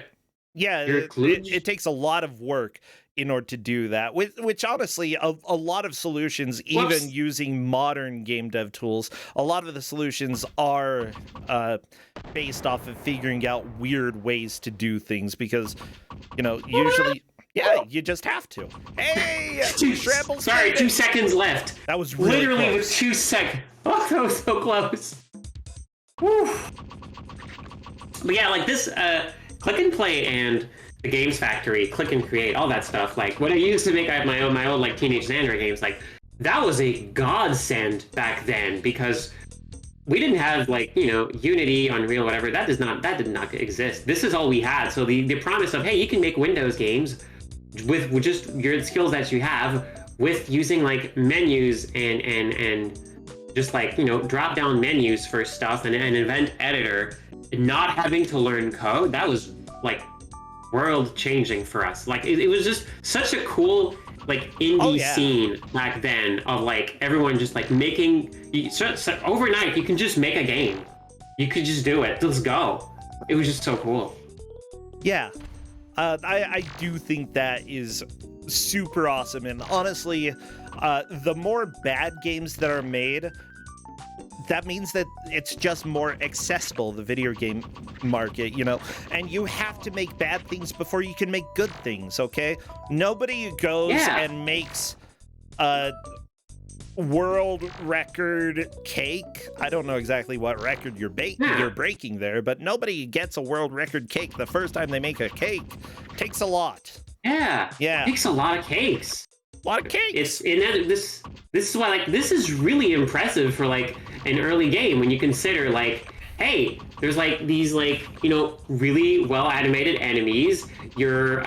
it takes a lot of work in order to do that, which honestly, a lot of solutions, even using modern game dev tools, a lot of the solutions are based off of figuring out weird ways to do things, because, you know, usually, you just have to. Hey, Shambles! Sorry, 2 seconds left. That was really literally close. with 2 seconds. Oh, that was so close. Woo. But yeah, like this, click and play and the Games Factory, click and create, all that stuff. Like what I used to make my own like Teenage Xander games, like that was a godsend back then, because we didn't have like, you know, Unity, Unreal, whatever. That did not exist. This is all we had. So the promise of, hey, you can make Windows games with just your skills that you have, with using like menus and just like, you know, drop down menus for stuff and an event editor, not having to learn code, that was like world changing for us. Like it was just such a cool like indie scene back then, of like everyone just like making overnight you can just make a game. You could just do it. Let's go. It was just so cool. Yeah. I do think that is super awesome, and honestly, the more bad games that are made, that means that it's just more accessible, the video game market, you know, and you have to make bad things before you can make good things, okay? Nobody goes and makes a world record cake. I don't know exactly what record you're breaking there, but nobody gets a world record cake the first time they make a cake. It takes a lot. Yeah. It takes a lot of cakes. A lot of cakes. It's in that this is why, like, this is really impressive for like an early game, when you consider like, hey, there's like these like, you know, really well animated enemies. You're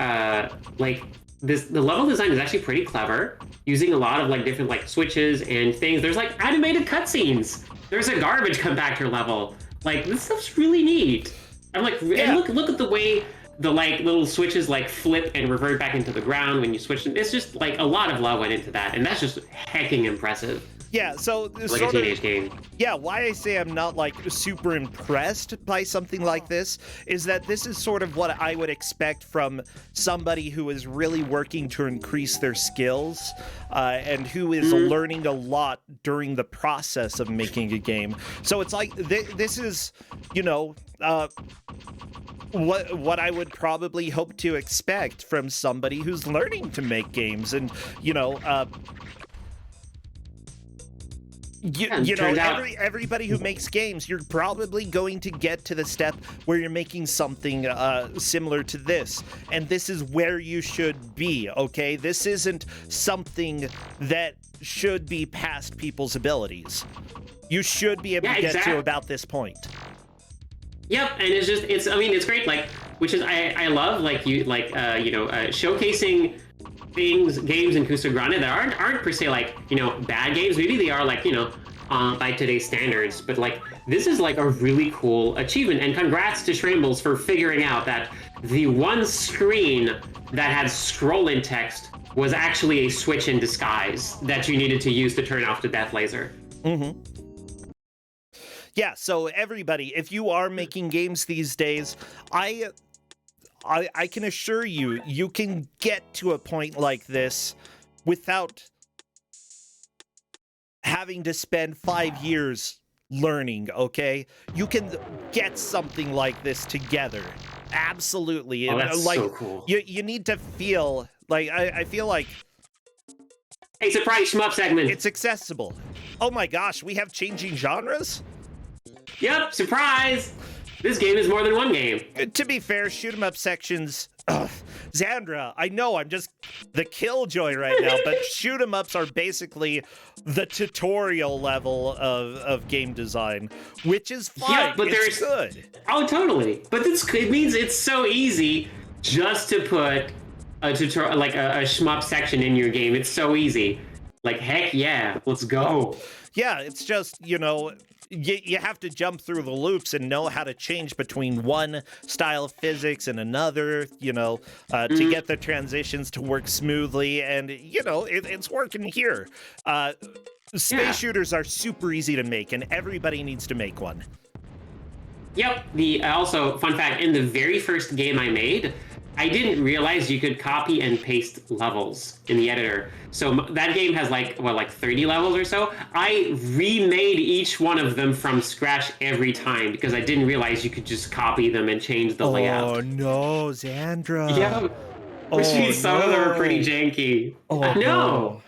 like the level design is actually pretty clever, using a lot of like different like switches and things. There's like animated cutscenes. There's a garbage compactor level. Like, this stuff's really neat. I'm like, and look at the way the like little switches like flip and revert back into the ground when you switch them. It's just like a lot of love went into that, and that's just hecking impressive. Yeah, so like a teenage game. Yeah, why I say I'm not like super impressed by something like this is that this is sort of what I would expect from somebody who is really working to increase their skills, and who is learning a lot during the process of making a game. So it's like this is, you know, what I would probably hope to expect from somebody who's learning to make games, and you know, you know, everybody who makes games, you're probably going to get to the step where you're making something similar to this, and this is where you should be. Okay, this isn't something that should be past people's abilities. You should be able to get to about this point. Yep, and it's great, like, which is I love, like, showcasing games in Kuso6rande that aren't per se, like, bad games. Maybe they are, like, by today's standards, but, like, this is, like, a really cool achievement, and congrats to Shrambles for figuring out that the one screen that had scroll-in text was actually a switch in disguise that you needed to use to turn off the death laser. Mm-hmm. Yeah, so everybody, if you are making games these days, I can assure you, you can get to a point like this without having to spend 5 years learning, okay? You can get something like this together. Absolutely. Oh, that's like, so cool. You need to feel, like, I feel like... Hey, surprise shmup segment. It's accessible. Oh my gosh, we have changing genres? Yep, surprise! This game is more than one game. To be fair, shoot 'em up sections... Xandra, I know I'm just the killjoy right now, but shoot 'em ups are basically the tutorial level of game design, which is fine. Yeah, but it's good. Oh, totally. But it means it's so easy just to put a tutorial, like a shmup section in your game. It's so easy. Like, heck yeah, let's go. Yeah, it's just, you have to jump through the loops and know how to change between one style of physics and another, to get the transitions to work smoothly. And, it's working here. Space shooters are super easy to make, and everybody needs to make one. Yep. Also, fun fact, in the very first game I made, I didn't realize you could copy and paste levels in the editor. So that game has like 30 levels or so. I remade each one of them from scratch every time because I didn't realize you could just copy them and change the layout. Oh no, Xandra. Yeah. Which some of them are pretty janky. I know. No.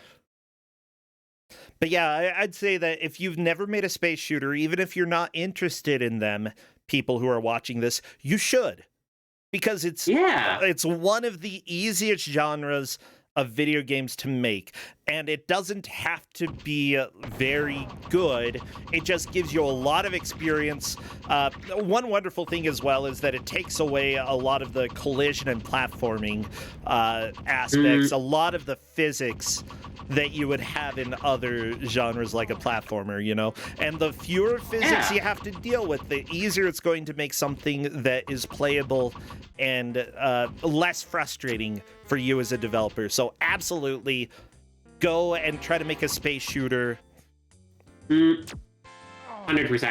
But yeah, I'd say that if you've never made a space shooter, even if you're not interested in them, people who are watching this, you should. Because it's one of the easiest genres of video games to make, and it doesn't have to be very good. It just gives you a lot of experience. One wonderful thing as well is that it takes away a lot of the collision and platforming aspects, a lot of the physics that you would have in other genres like a platformer, and the fewer physics you have to deal with, the easier it's going to make something that is playable and less frustrating for you as a developer. So absolutely go and try to make a space shooter. 100%.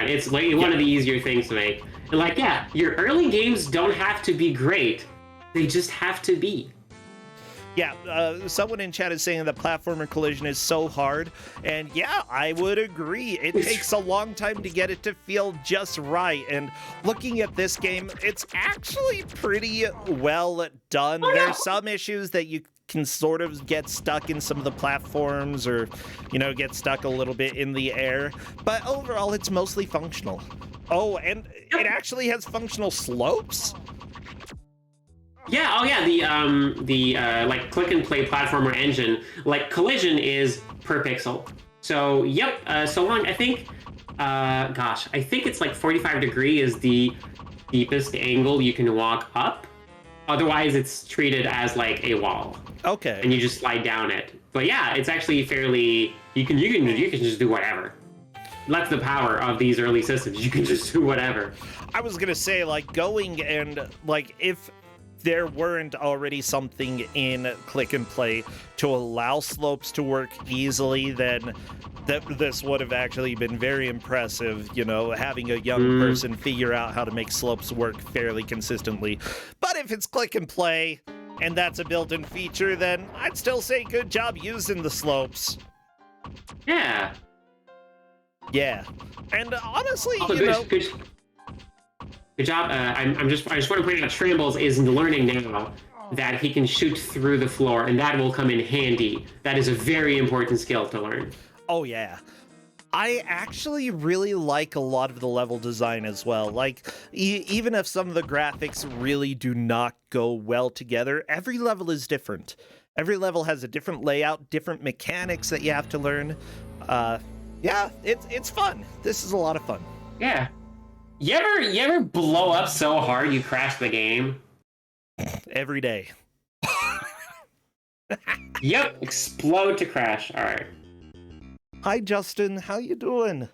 It's like one of the easier things to make. And your early games don't have to be great. They just have to be. Yeah, someone in chat is saying that platformer collision is so hard, and yeah, I would agree. It takes a long time to get it to feel just right, and looking at this game, it's actually pretty well done. There are some issues that you can sort of get stuck in some of the platforms or, get stuck a little bit in the air, but overall, it's mostly functional. Oh, and it actually has functional slopes? Yeah, the like click and play platformer engine, like collision is per pixel. So yep, so long, I think it's like 45 degree is the deepest angle you can walk up. Otherwise it's treated as like a wall. Okay. And you just slide down it. But yeah, it's actually fairly, you can just do whatever. That's the power of these early systems. You can just do whatever. I was gonna say, going and if there weren't already something in click and play to allow slopes to work easily, then this would have actually been very impressive, having a young person figure out how to make slopes work fairly consistently. But if it's click and play and that's a built-in feature, then I'd still say good job using the slopes. Yeah. Yeah. And honestly, also, good job. I just want to point out Shrambles is learning now that he can shoot through the floor, and that will come in handy. That is a very important skill to learn. Oh, yeah. I actually really like a lot of the level design as well. Like, even if some of the graphics really do not go well together, every level is different. Every level has a different layout, different mechanics that you have to learn. Yeah, it's fun. This is a lot of fun. Yeah. You ever blow up so hard you crash the game? Every day. Yep, explode to crash. All right. Hi, Justin. How you doing?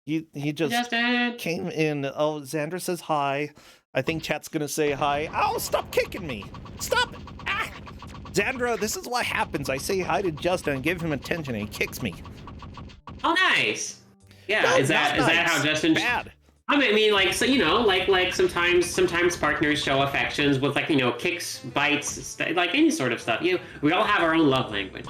He just Justin. came in. Oh, Xandra says hi. I think chat's gonna say hi. Oh, stop kicking me! Stop it! Ah! Xandra, this is what happens. I say hi to Justin and give him attention, and he kicks me. Oh, nice. Yeah, No, is that how Justin? Bad. I mean, like, so, you know, like sometimes partners show affections with, like, you know, kicks, bites, like any sort of stuff. We all have our own love language.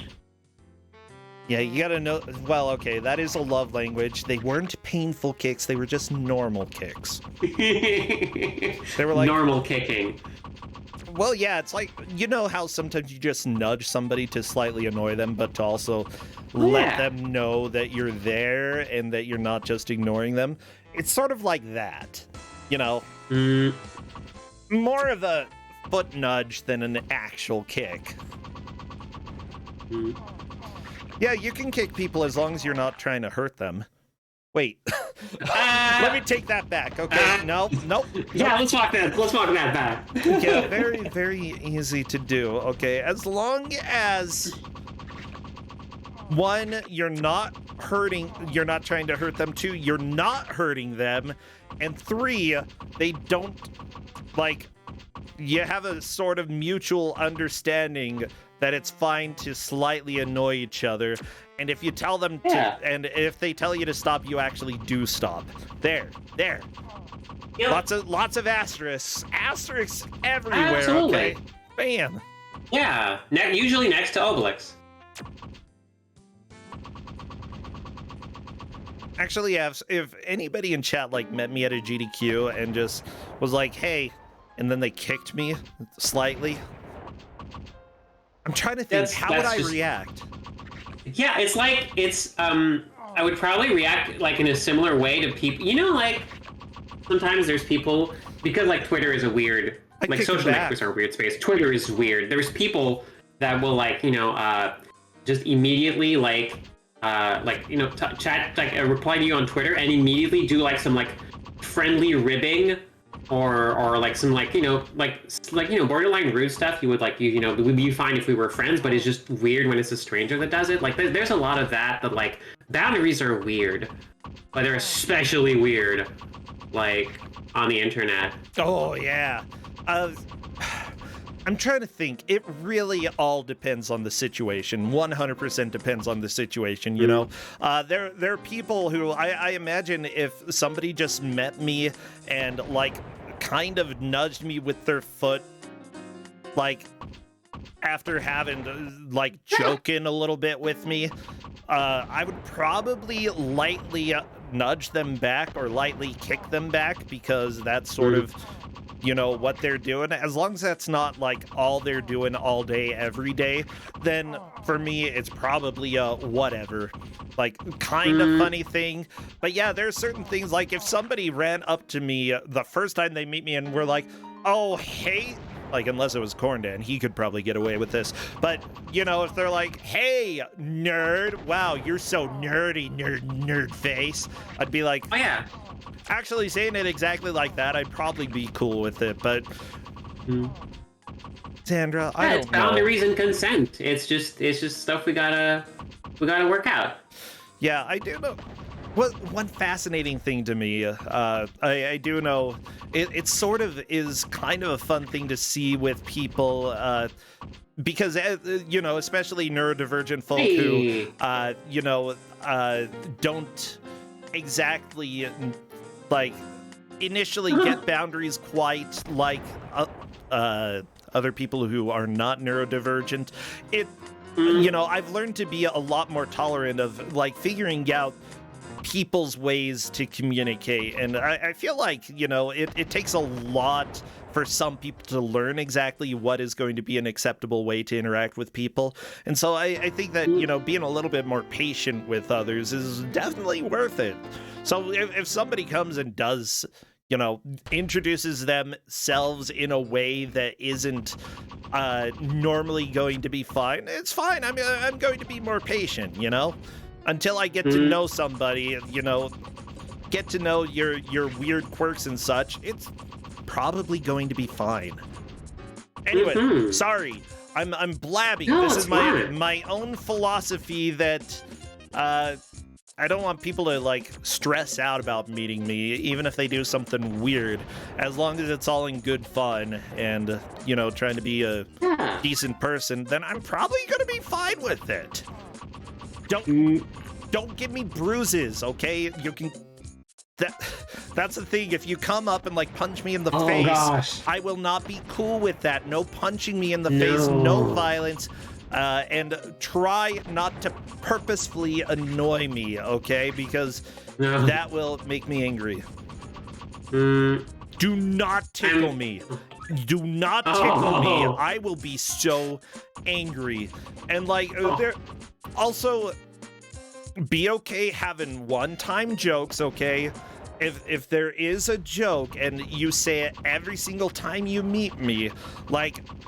Yeah, you gotta know. Well, okay, that is a love language. They weren't painful kicks; they were just normal kicks. They were like normal kicking. Well, yeah, it's like, you know how sometimes you just nudge somebody to slightly annoy them, but to also let them know that you're there and that you're not just ignoring them. It's sort of like that, you know? More of a foot nudge than an actual kick. Yeah, you can kick people as long as you're not trying to hurt them. Wait, let me take that back. Okay, nope. Yeah, let's walk that back. Yeah, very, very easy to do. Okay, as long as one, you're not trying to hurt them. Two, you're not hurting them, and three, they don't you have a sort of mutual understanding that it's fine to slightly annoy each other. And if you tell them to, and if they tell you to stop, you actually do stop. There. Yep. Lots of asterisks everywhere. Absolutely. Okay, bam. Yeah, usually next to Obelix. Actually, if anybody in chat met me at a GDQ and just was like, "Hey," and then they kicked me slightly, I'm trying to think, how would I react? Yeah, I would probably react in a similar way to people. You know, sometimes there's people, because Twitter is a weird, social networks are a weird space. Twitter is weird. There's people that will just immediately chat, reply to you on Twitter and immediately do some friendly ribbing or some borderline rude stuff. You would it would be fine if we were friends, but it's just weird when it's a stranger that does it. There's a lot of that boundaries are weird, but they're especially weird on the internet. Oh yeah. I'm trying to think. It really all depends on the situation. 100% depends on the situation, you know? There are people who, I imagine if somebody just met me and, kind of nudged me with their foot, after having, joking a little bit with me, I would probably lightly nudge them back or lightly kick them back, because that's sort of what they're doing. As long as that's not all they're doing all day every day, then for me it's probably a whatever, kind of funny thing. But yeah, there's certain things, if somebody ran up to me the first time they meet me and were like, "Oh hey," unless it was Corndan, he could probably get away with this. But, if they're like, "Hey, nerd, wow, you're so nerdy, nerd face," I'd be like, "Oh yeah." Actually saying it exactly like that, I'd probably be cool with it, but Sandra, I don't know. It's boundaries and consent. It's just stuff we gotta work out. Yeah, I do know. Well, one fascinating thing to me, I do know, it sort of is kind of a fun thing to see with people, because, especially neurodivergent folk who, don't exactly, initially get boundaries quite like other people who are not neurodivergent. I've learned to be a lot more tolerant of, figuring out people's ways to communicate. And I feel like, it takes a lot for some people to learn exactly what is going to be an acceptable way to interact with people. And so I think that, being a little bit more patient with others is definitely worth it. So if somebody comes and does, introduces themselves in a way that isn't normally going to be fine, it's fine. I'm going to be more patient, until I get to know somebody, get to know your weird quirks and such. It's probably going to be fine. Anyway, sorry, I'm blabbing. No, this it's is fine. my own philosophy that I don't want people to stress out about meeting me, even if they do something weird. As long as it's all in good fun and trying to be a decent person, then I'm probably gonna be fine with it. Don't give me bruises, okay? You can. That's the thing. If you come up and punch me in the face, gosh. I will not be cool with that. No punching me in the face, no violence, and try not to purposefully annoy me, okay? Because that will make me angry. Do not tickle me. Do not tickle me. I will be so angry. And there also be okay having one-time jokes, okay? If there is a joke and you say it every single time you meet me,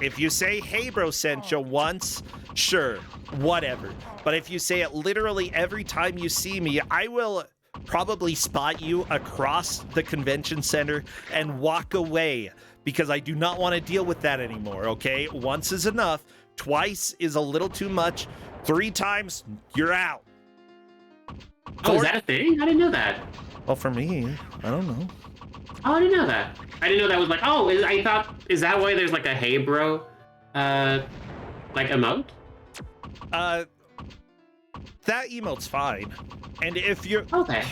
if you say, "Hey bro, sent you" once, sure, whatever. But if you say it literally every time you see me, I will probably spot you across the convention center and walk away, because I do not want to deal with that anymore, okay? Once is enough. Twice is a little too much. 3 times, you're out. Oh, is that a thing? I didn't know that. Well, for me, I don't know. Oh, I didn't know that. I didn't know that was I thought, is that why there's a "hey bro," emote? That emote's fine. And if you're... Okay.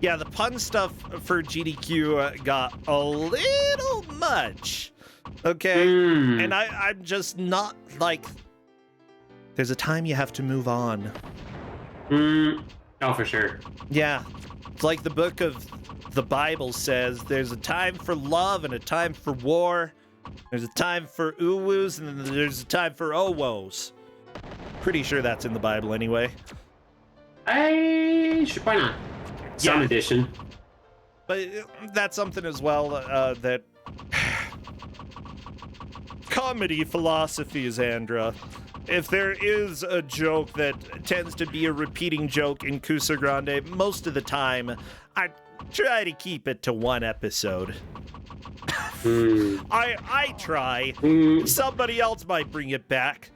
Yeah, the pun stuff for GDQ got a little much, okay? And I'm just not there's a time you have to move on. Oh, for sure. Yeah, it's like the book of the Bible says, there's a time for love and a time for war. There's a time for uwus and then there's a time for owos. Pretty sure that's in the Bible anyway. Why not? Some edition. But that's something as well that... Comedy philosophy, Xandra. If there is a joke that tends to be a repeating joke in Kuso6rande, most of the time, I try to keep it to 1 episode. I try. Somebody else might bring it back,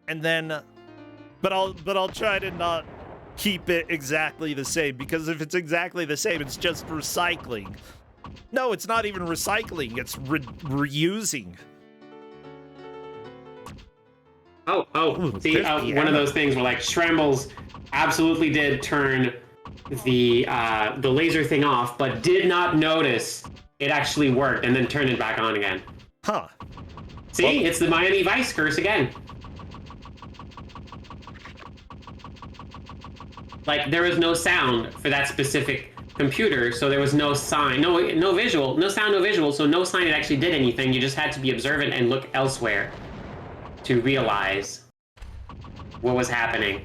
and then, but I'll try to not keep it exactly the same, because if it's exactly the same, it's just recycling. No, it's not even recycling. It's reusing. Ooh, see, one of those things where Shrambles absolutely did turn the laser thing off, but did not notice it actually worked, and then turned it back on again. Huh. See, it's the Miami Vice curse again. There was no sound for that specific computer, so there was no sign, no visual, no sound, no visual, so no sign it actually did anything. You just had to be observant and look elsewhere to realize what was happening.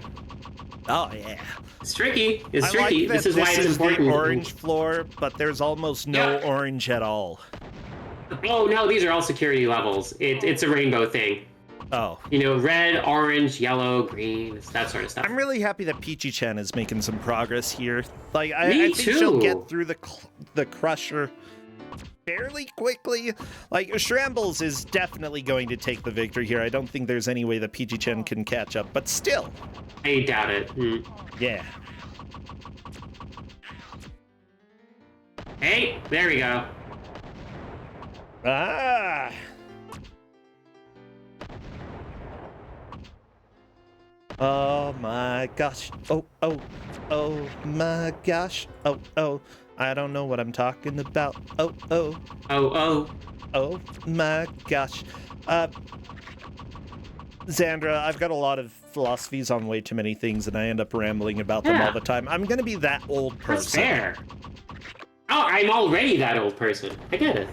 Oh yeah, it's tricky. It's tricky. This is why it's important. The orange floor, but there's almost no orange at all. Oh no, these are all security levels. It's a rainbow thing. Oh. Red, orange, yellow, green, that sort of stuff. I'm really happy that Peachy-chan is making some progress here. I think too. She'll get through the crusher fairly quickly. Shrambles is definitely going to take the victory here. I don't think there's any way that Peachy-chan can catch up, but still. I doubt it. Yeah. Hey, there we go. Ah. Oh my gosh. Oh my gosh. Oh. I don't know what I'm talking about. Oh my gosh. Xandra, I've got a lot of philosophies on way too many things, and I end up rambling about them all the time. I'm gonna be that old person. That's fair. Oh, I'm already that old person. I get it.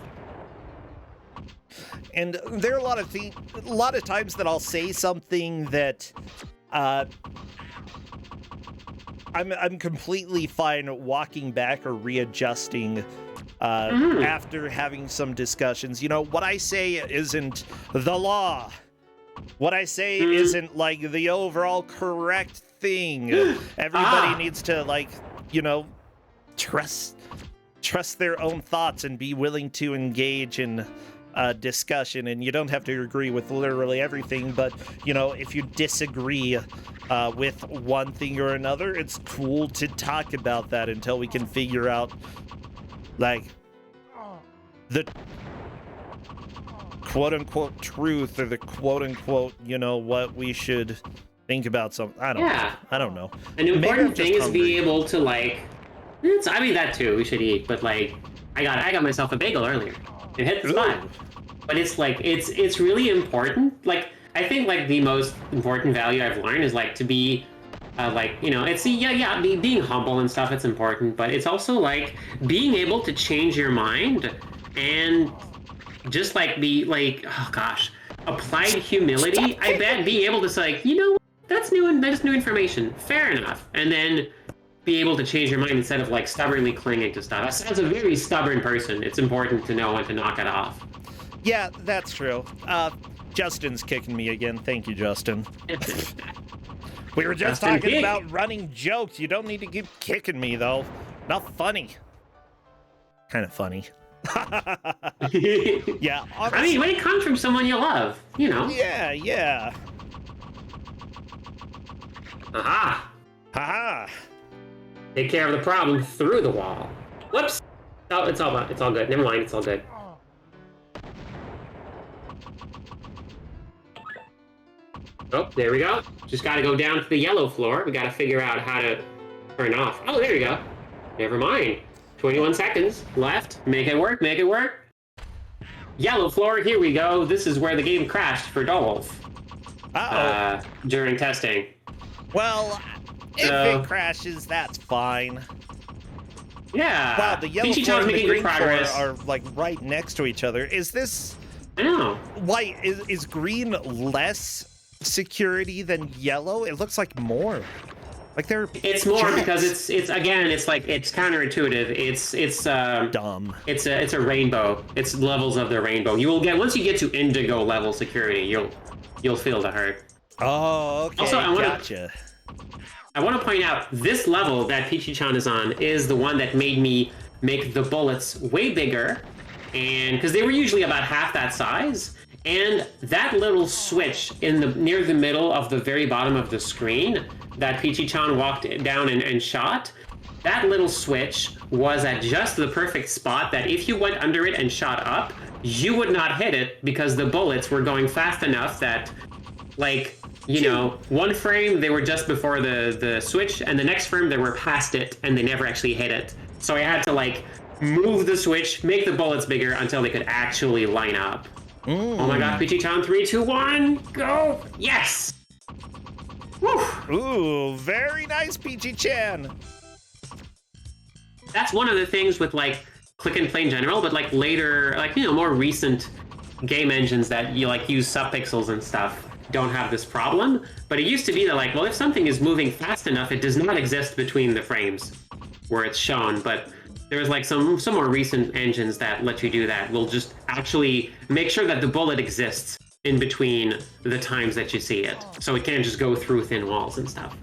And there are a lot of times that I'll say something that I'm completely fine walking back or readjusting after having some discussions. You know, what I say isn't the law. What I say isn't like the overall correct thing. Everybody needs to, like, you know, trust their own thoughts and be willing to engage in discussion. And you don't have to agree with literally everything, but, you know, if you disagree with one thing or another, it's cool to talk about that until we can figure out, like, the quote-unquote truth, or the quote-unquote, you know, what we should think about. I don't know. An important thing is to be able to, like, I mean, that too, we should eat, but, like, I got myself a bagel earlier. It hit the spot. But it's, like, it's really important. Like, I think, like, the most important value I've learned is, like, to be, like, you know, it's, being humble and stuff, it's important, but it's also, like, being able to change your mind and just, like, be, like, oh, gosh, applied humility. I bet being able to say, like, you know, that's new information. Fair enough. And then be able to change your mind instead of, like, stubbornly clinging to stuff. As a very stubborn person, it's important to know when to knock it off. Yeah, that's true. Justin's kicking me again. Thank you, Justin. We were just talking about running jokes. You don't need to keep kicking me, though. Not funny. Kind of funny. Yeah. Honestly. I mean, when it comes from someone you love, you know. Yeah, yeah. Aha. Haha. Take care of the problem through the wall. Whoops. Oh, it's all good. Never mind, it's all good. Oh, there we go. Just gotta go down to the yellow floor. We gotta figure out how to turn off. Oh, there we go. Never mind. 21 seconds left. Make it work, make it work. Yellow floor, here we go. This is where the game crashed for Dolph. During testing. Well, if it crashes, that's fine. Yeah. Wow, the yellow floor and the green floor are, like, right next to each other. Is this... I know. Why, is green less security than yellow? It looks like more. Like they're It's more jets. Because it's again, it's like, it's counterintuitive. It's dumb. It's a rainbow. It's levels of the rainbow. You will get, once you get to indigo level security, you'll feel the hurt. Oh, okay. Also, Gotcha. I want to point out, this level that Peachy-chan is on is the one that made me make the bullets way bigger, and because they were usually about half that size, and that little switch near the middle of the very bottom of the screen that Peachy-chan walked down and shot, that little switch was at just the perfect spot that if you went under it and shot up, you would not hit it because the bullets were going fast enough that, like, you know, one frame they were just before the switch, and the next frame they were past it and they never actually hit it. So I had to, like, move the switch, make the bullets bigger until they could actually line up. Oh my god, Peachy-chan, 3, 2, 1, go! Yes! Woo! Ooh, very nice, Peachy-chan. That's one of the things with, like, click and play in general, but, like, later, like, you know, more recent game engines that you, like, use subpixels and stuff don't have this problem. But it used to be that, like, well, if something is moving fast enough, it does not exist between the frames where it's shown. But there's, like, some more recent engines that let you do that. Will just actually make sure that the bullet exists in between the times that you see it, so it can't just go through thin walls and stuff.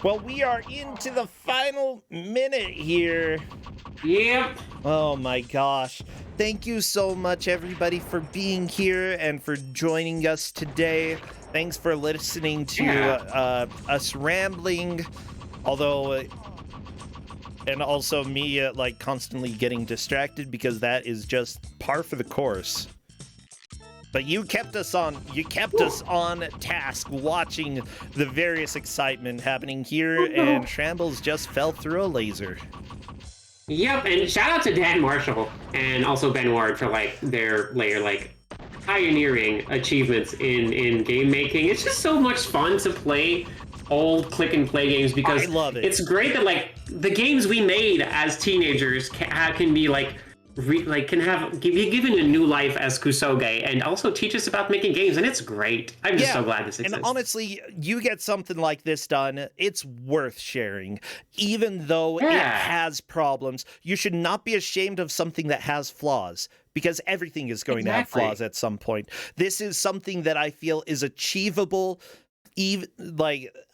Well, we are into the final minute here. Yep. Oh my gosh. Thank you so much, everybody, for being here and for joining us today. Thanks for listening to us rambling, although... and also me, like, constantly getting distracted, because that is just par for the course. But you kept us on task, watching the various excitement happening here, and Shambles just fell through a laser. Yep, and shout out to Dan Marshall and also Ben Ward for, like, their layer, like, pioneering achievements in game making. It's just so much fun to play old click and play games because I love it. it's great that like the games we made as teenagers can be like be given a new life as Kusoge and also teach us about making games, and it's great. I'm just so glad this exists. And honestly, you get something like this done, it's worth sharing. Even though it has problems, you should not be ashamed of something that has flaws, because everything is going to have flaws at some point. This is something that I feel is achievable. Even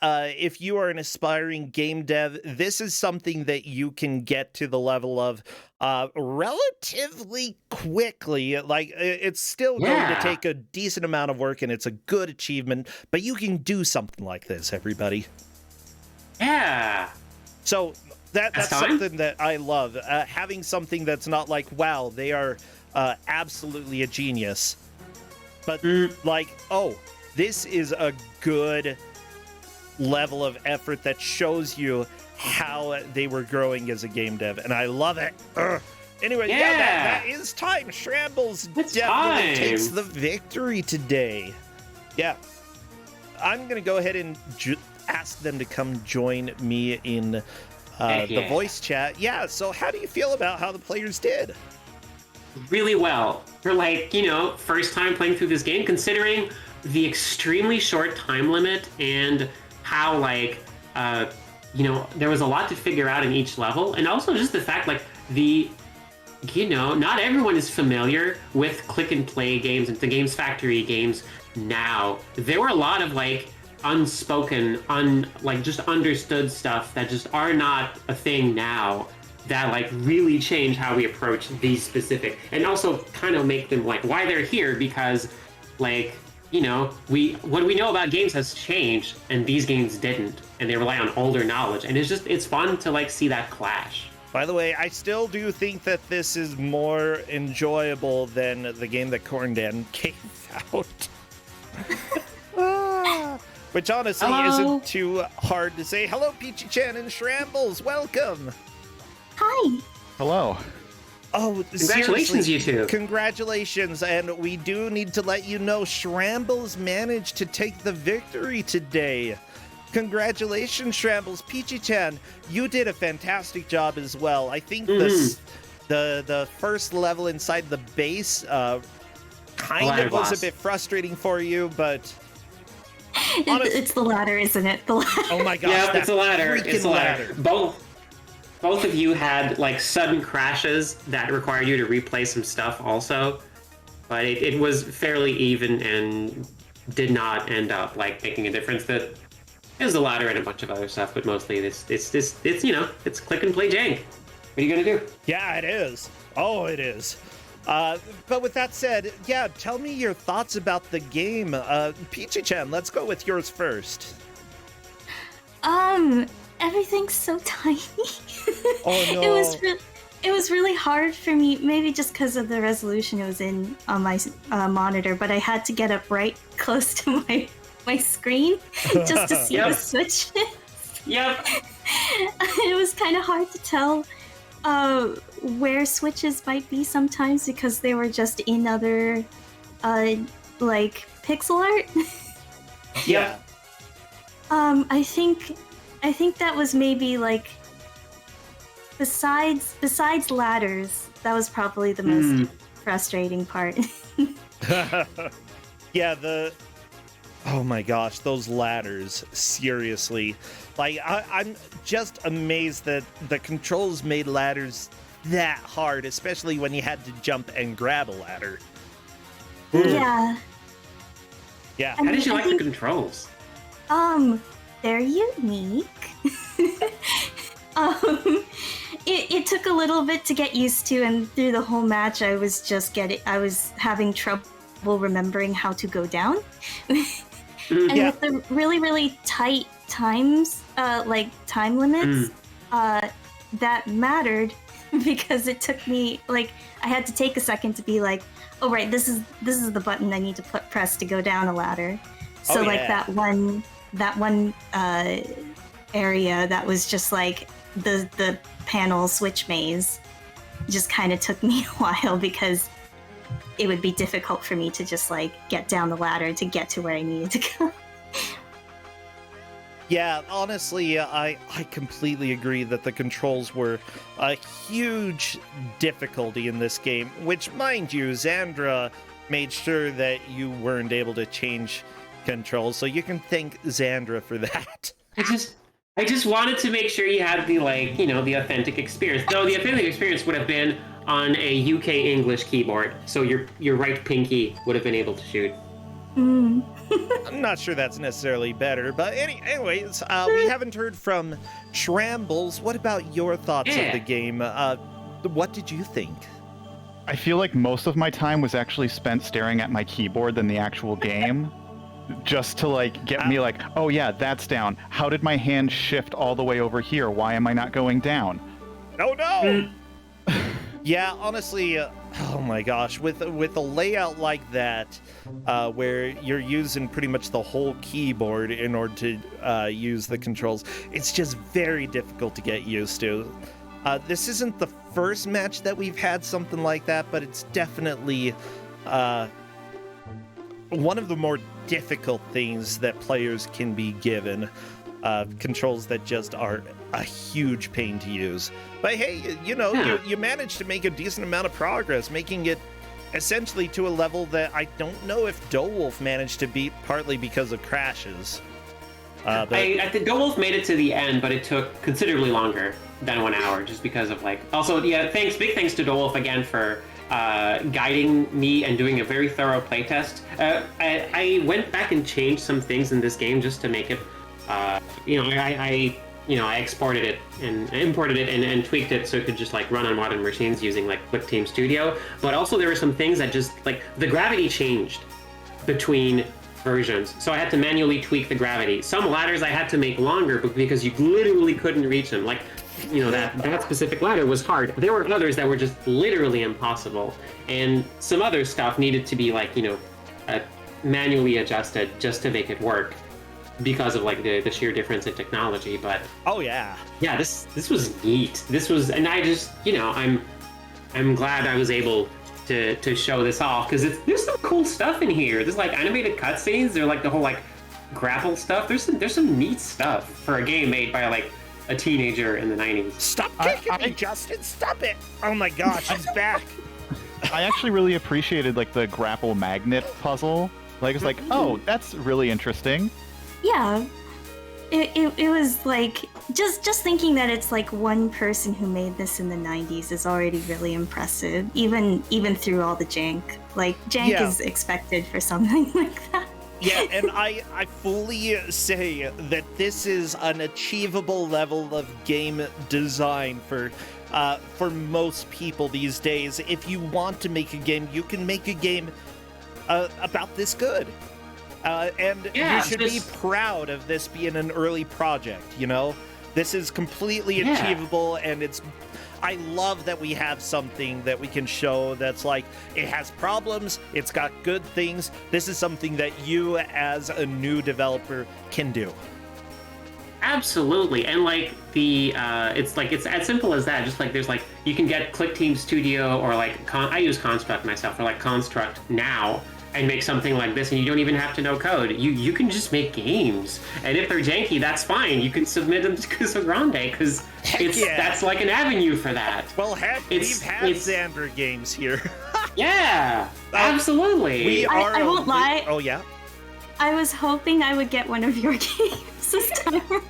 if you are an aspiring game dev, this is something that you can get to the level of relatively quickly. Like, it's still going to take a decent amount of work, and it's a good achievement, but you can do something like this, everybody. Yeah. So that's something that I love. Having something that's not like, wow, they are absolutely a genius, but like, oh, this is a good level of effort that shows you how they were growing as a game dev, and I love it. Anyway, that is time. Shambles definitely takes the victory today. Yeah. I'm going to go ahead and ask them to come join me in the voice chat. Yeah, so how do you feel about how the players did? Really well. For first time playing through this game, considering the extremely short time limit and how there was a lot to figure out in each level, and also just the fact not everyone is familiar with click and play games and the Games Factory games now. There were a lot of unspoken, just understood stuff that just are not a thing now, that really change how we approach these specific, and also kind of make them why they're here, because what we know about games has changed, and these games didn't, and they rely on older knowledge, and it's fun to see that clash. By the way, I still do think that this is more enjoyable than the game that Kuso6rande came out. Which honestly isn't too hard to say. Hello, Peachy-chan and Shrambles, welcome! Hi! Hello. Oh, congratulations, you two. Congratulations, and we do need to let you know Shrambles managed to take the victory today. Congratulations, Shrambles. Peachy-chan, you did a fantastic job as well. I think the first level inside the base kind of was a bit frustrating for you, but... It's the ladder, isn't it? The ladder. Oh my gosh, yeah, it's a ladder. It's a ladder. Both of you had sudden crashes that required you to replay some stuff also, but it was fairly even and did not end up making a difference. That it was the ladder and a bunch of other stuff, but mostly it's click and play jank. What are you gonna do? Yeah, it is. Oh, it is. But with that said, yeah, tell me your thoughts about the game. Peachy-chan, let's go with yours first. Everything's so tiny. Oh no. It was really hard for me, maybe just because of the resolution it was in on my monitor, but I had to get up right close to my screen just to see the switches. Yep. It was kind of hard to tell where switches might be sometimes because they were just in other pixel art. Yeah. I think that was maybe besides ladders, that was probably the most frustrating part. Yeah, oh my gosh, those ladders, seriously. I'm just amazed that the controls made ladders that hard, especially when you had to jump and grab a ladder. Yeah. Yeah. How did you like the controls? They're unique. It took a little bit to get used to, and through the whole match, I was having trouble remembering how to go down. And with the really, really tight times, time limits, that mattered because it took me, I had to take a second to be oh right, this is the button I need to press to go down a ladder. So that one area that was just the panel switch maze just kind of took me a while because it would be difficult for me to just like get down the ladder to get to where I needed to go. Yeah, honestly, I completely agree that the controls were a huge difficulty in this game, which, mind you, Xandra made sure that you weren't able to change controls, so you can thank Xandra for that. I just wanted to make sure you had the, like, you know, the authentic experience. Though the authentic experience would have been on a UK English keyboard, so your right pinky would have been able to shoot. I'm not sure that's necessarily better, but anyways, we haven't heard from Shrambles. What about your thoughts of the game? What did you think? I feel like most of my time was actually spent staring at my keyboard than the actual game. Just to like get me like, oh yeah, that's down. How did my hand shift all the way over here? Why am I not going down? Oh no! Yeah, honestly, oh my gosh, with a layout like that, where you're using pretty much the whole keyboard in order to use the controls, it's just very difficult to get used to. This isn't the first match that we've had something like that, but it's definitely one of the more difficult things that players can be given. Controls that just are a huge pain to use. But hey, you know, you managed to make a decent amount of progress, making it essentially to a level that I don't know if Dowolf managed to beat, partly because of crashes. I think Dowolf made it to the end, but it took considerably longer than 1 hour, just because of like. Also, yeah, big thanks to Dowolf again for guiding me and doing a very thorough playtest. I went back and changed some things in this game just to make it. I exported it and imported it and tweaked it so it could just like run on modern machines using like QuickTeam Studio. But also there were some things that just like the gravity changed between versions, so I had to manually tweak the gravity. Some ladders I had to make longer because you literally couldn't reach them. Like, you know, that specific ladder was hard. There were others that were just literally impossible, and some other stuff needed to be like, you know, manually adjusted just to make it work, because of like the sheer difference in technology. But oh yeah, this was neat. This was, and I just, you know, I'm glad I was able to show this off, because there's some cool stuff in here. There's like animated cutscenes. They're like the whole like grapple stuff. There's some neat stuff for a game made by like a teenager in the 90s. Stop kicking me, Justin! Stop it! Oh my gosh, he's back. I actually really appreciated like the grapple magnet puzzle. Like it's like, oh, that's really interesting. Yeah, it was like just thinking that it's like one person who made this in the 90s is already really impressive, even through all the jank. Like jank is expected for something like that. Yeah, and I fully say that this is an achievable level of game design for most people these days. If you want to make a game, you can make a game about this good. And you should be proud of this being an early project, you know? This is completely achievable, and I love that we have something that we can show that's like, it has problems, it's got good things. This is something that you, as a new developer, can do. Absolutely, and like it's as simple as that. Just like there's like, you can get QuickTeam Studio or like I use Construct myself, or like Construct now, and make something like this, and you don't even have to know code. You can just make games, and if they're janky, that's fine. You can submit them to Kuso6rande, because that's like an avenue for that. Well, heck, we've had Xandra games here. Yeah, absolutely. I won't lie. Oh yeah. I was hoping I would get one of your games this time around.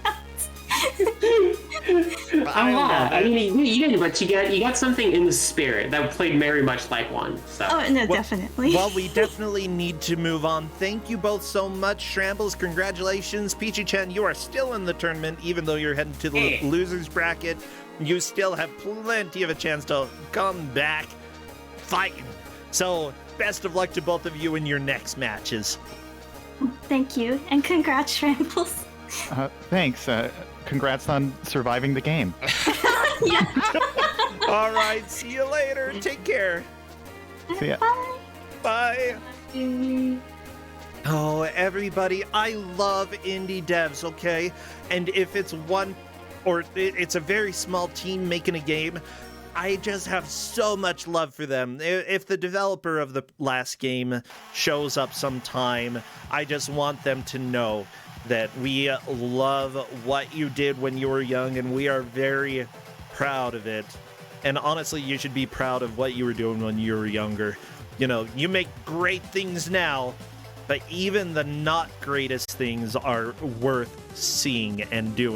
I mean, you didn't, but you got something in the spirit that played very much like one. So. Oh no, definitely. Well, we definitely need to move on. Thank you both so much, Shrambles. Congratulations, Peachy-chan. You are still in the tournament, even though you're heading to the losers bracket. You still have plenty of a chance to come back fighting. So, best of luck to both of you in your next matches. Thank you, and congrats, Shrambles. Thanks. Congrats on surviving the game. Yeah. All right, see you later. Take care. See ya. Bye. Oh, everybody, I love indie devs, okay? And if it's one, or it's a very small team making a game, I just have so much love for them. If the developer of the last game shows up sometime, I just want them to know that we love what you did when you were young, and we are very proud of it. And honestly, you should be proud of what you were doing when you were younger. You know, you make great things now, but even the not greatest things are worth seeing and doing.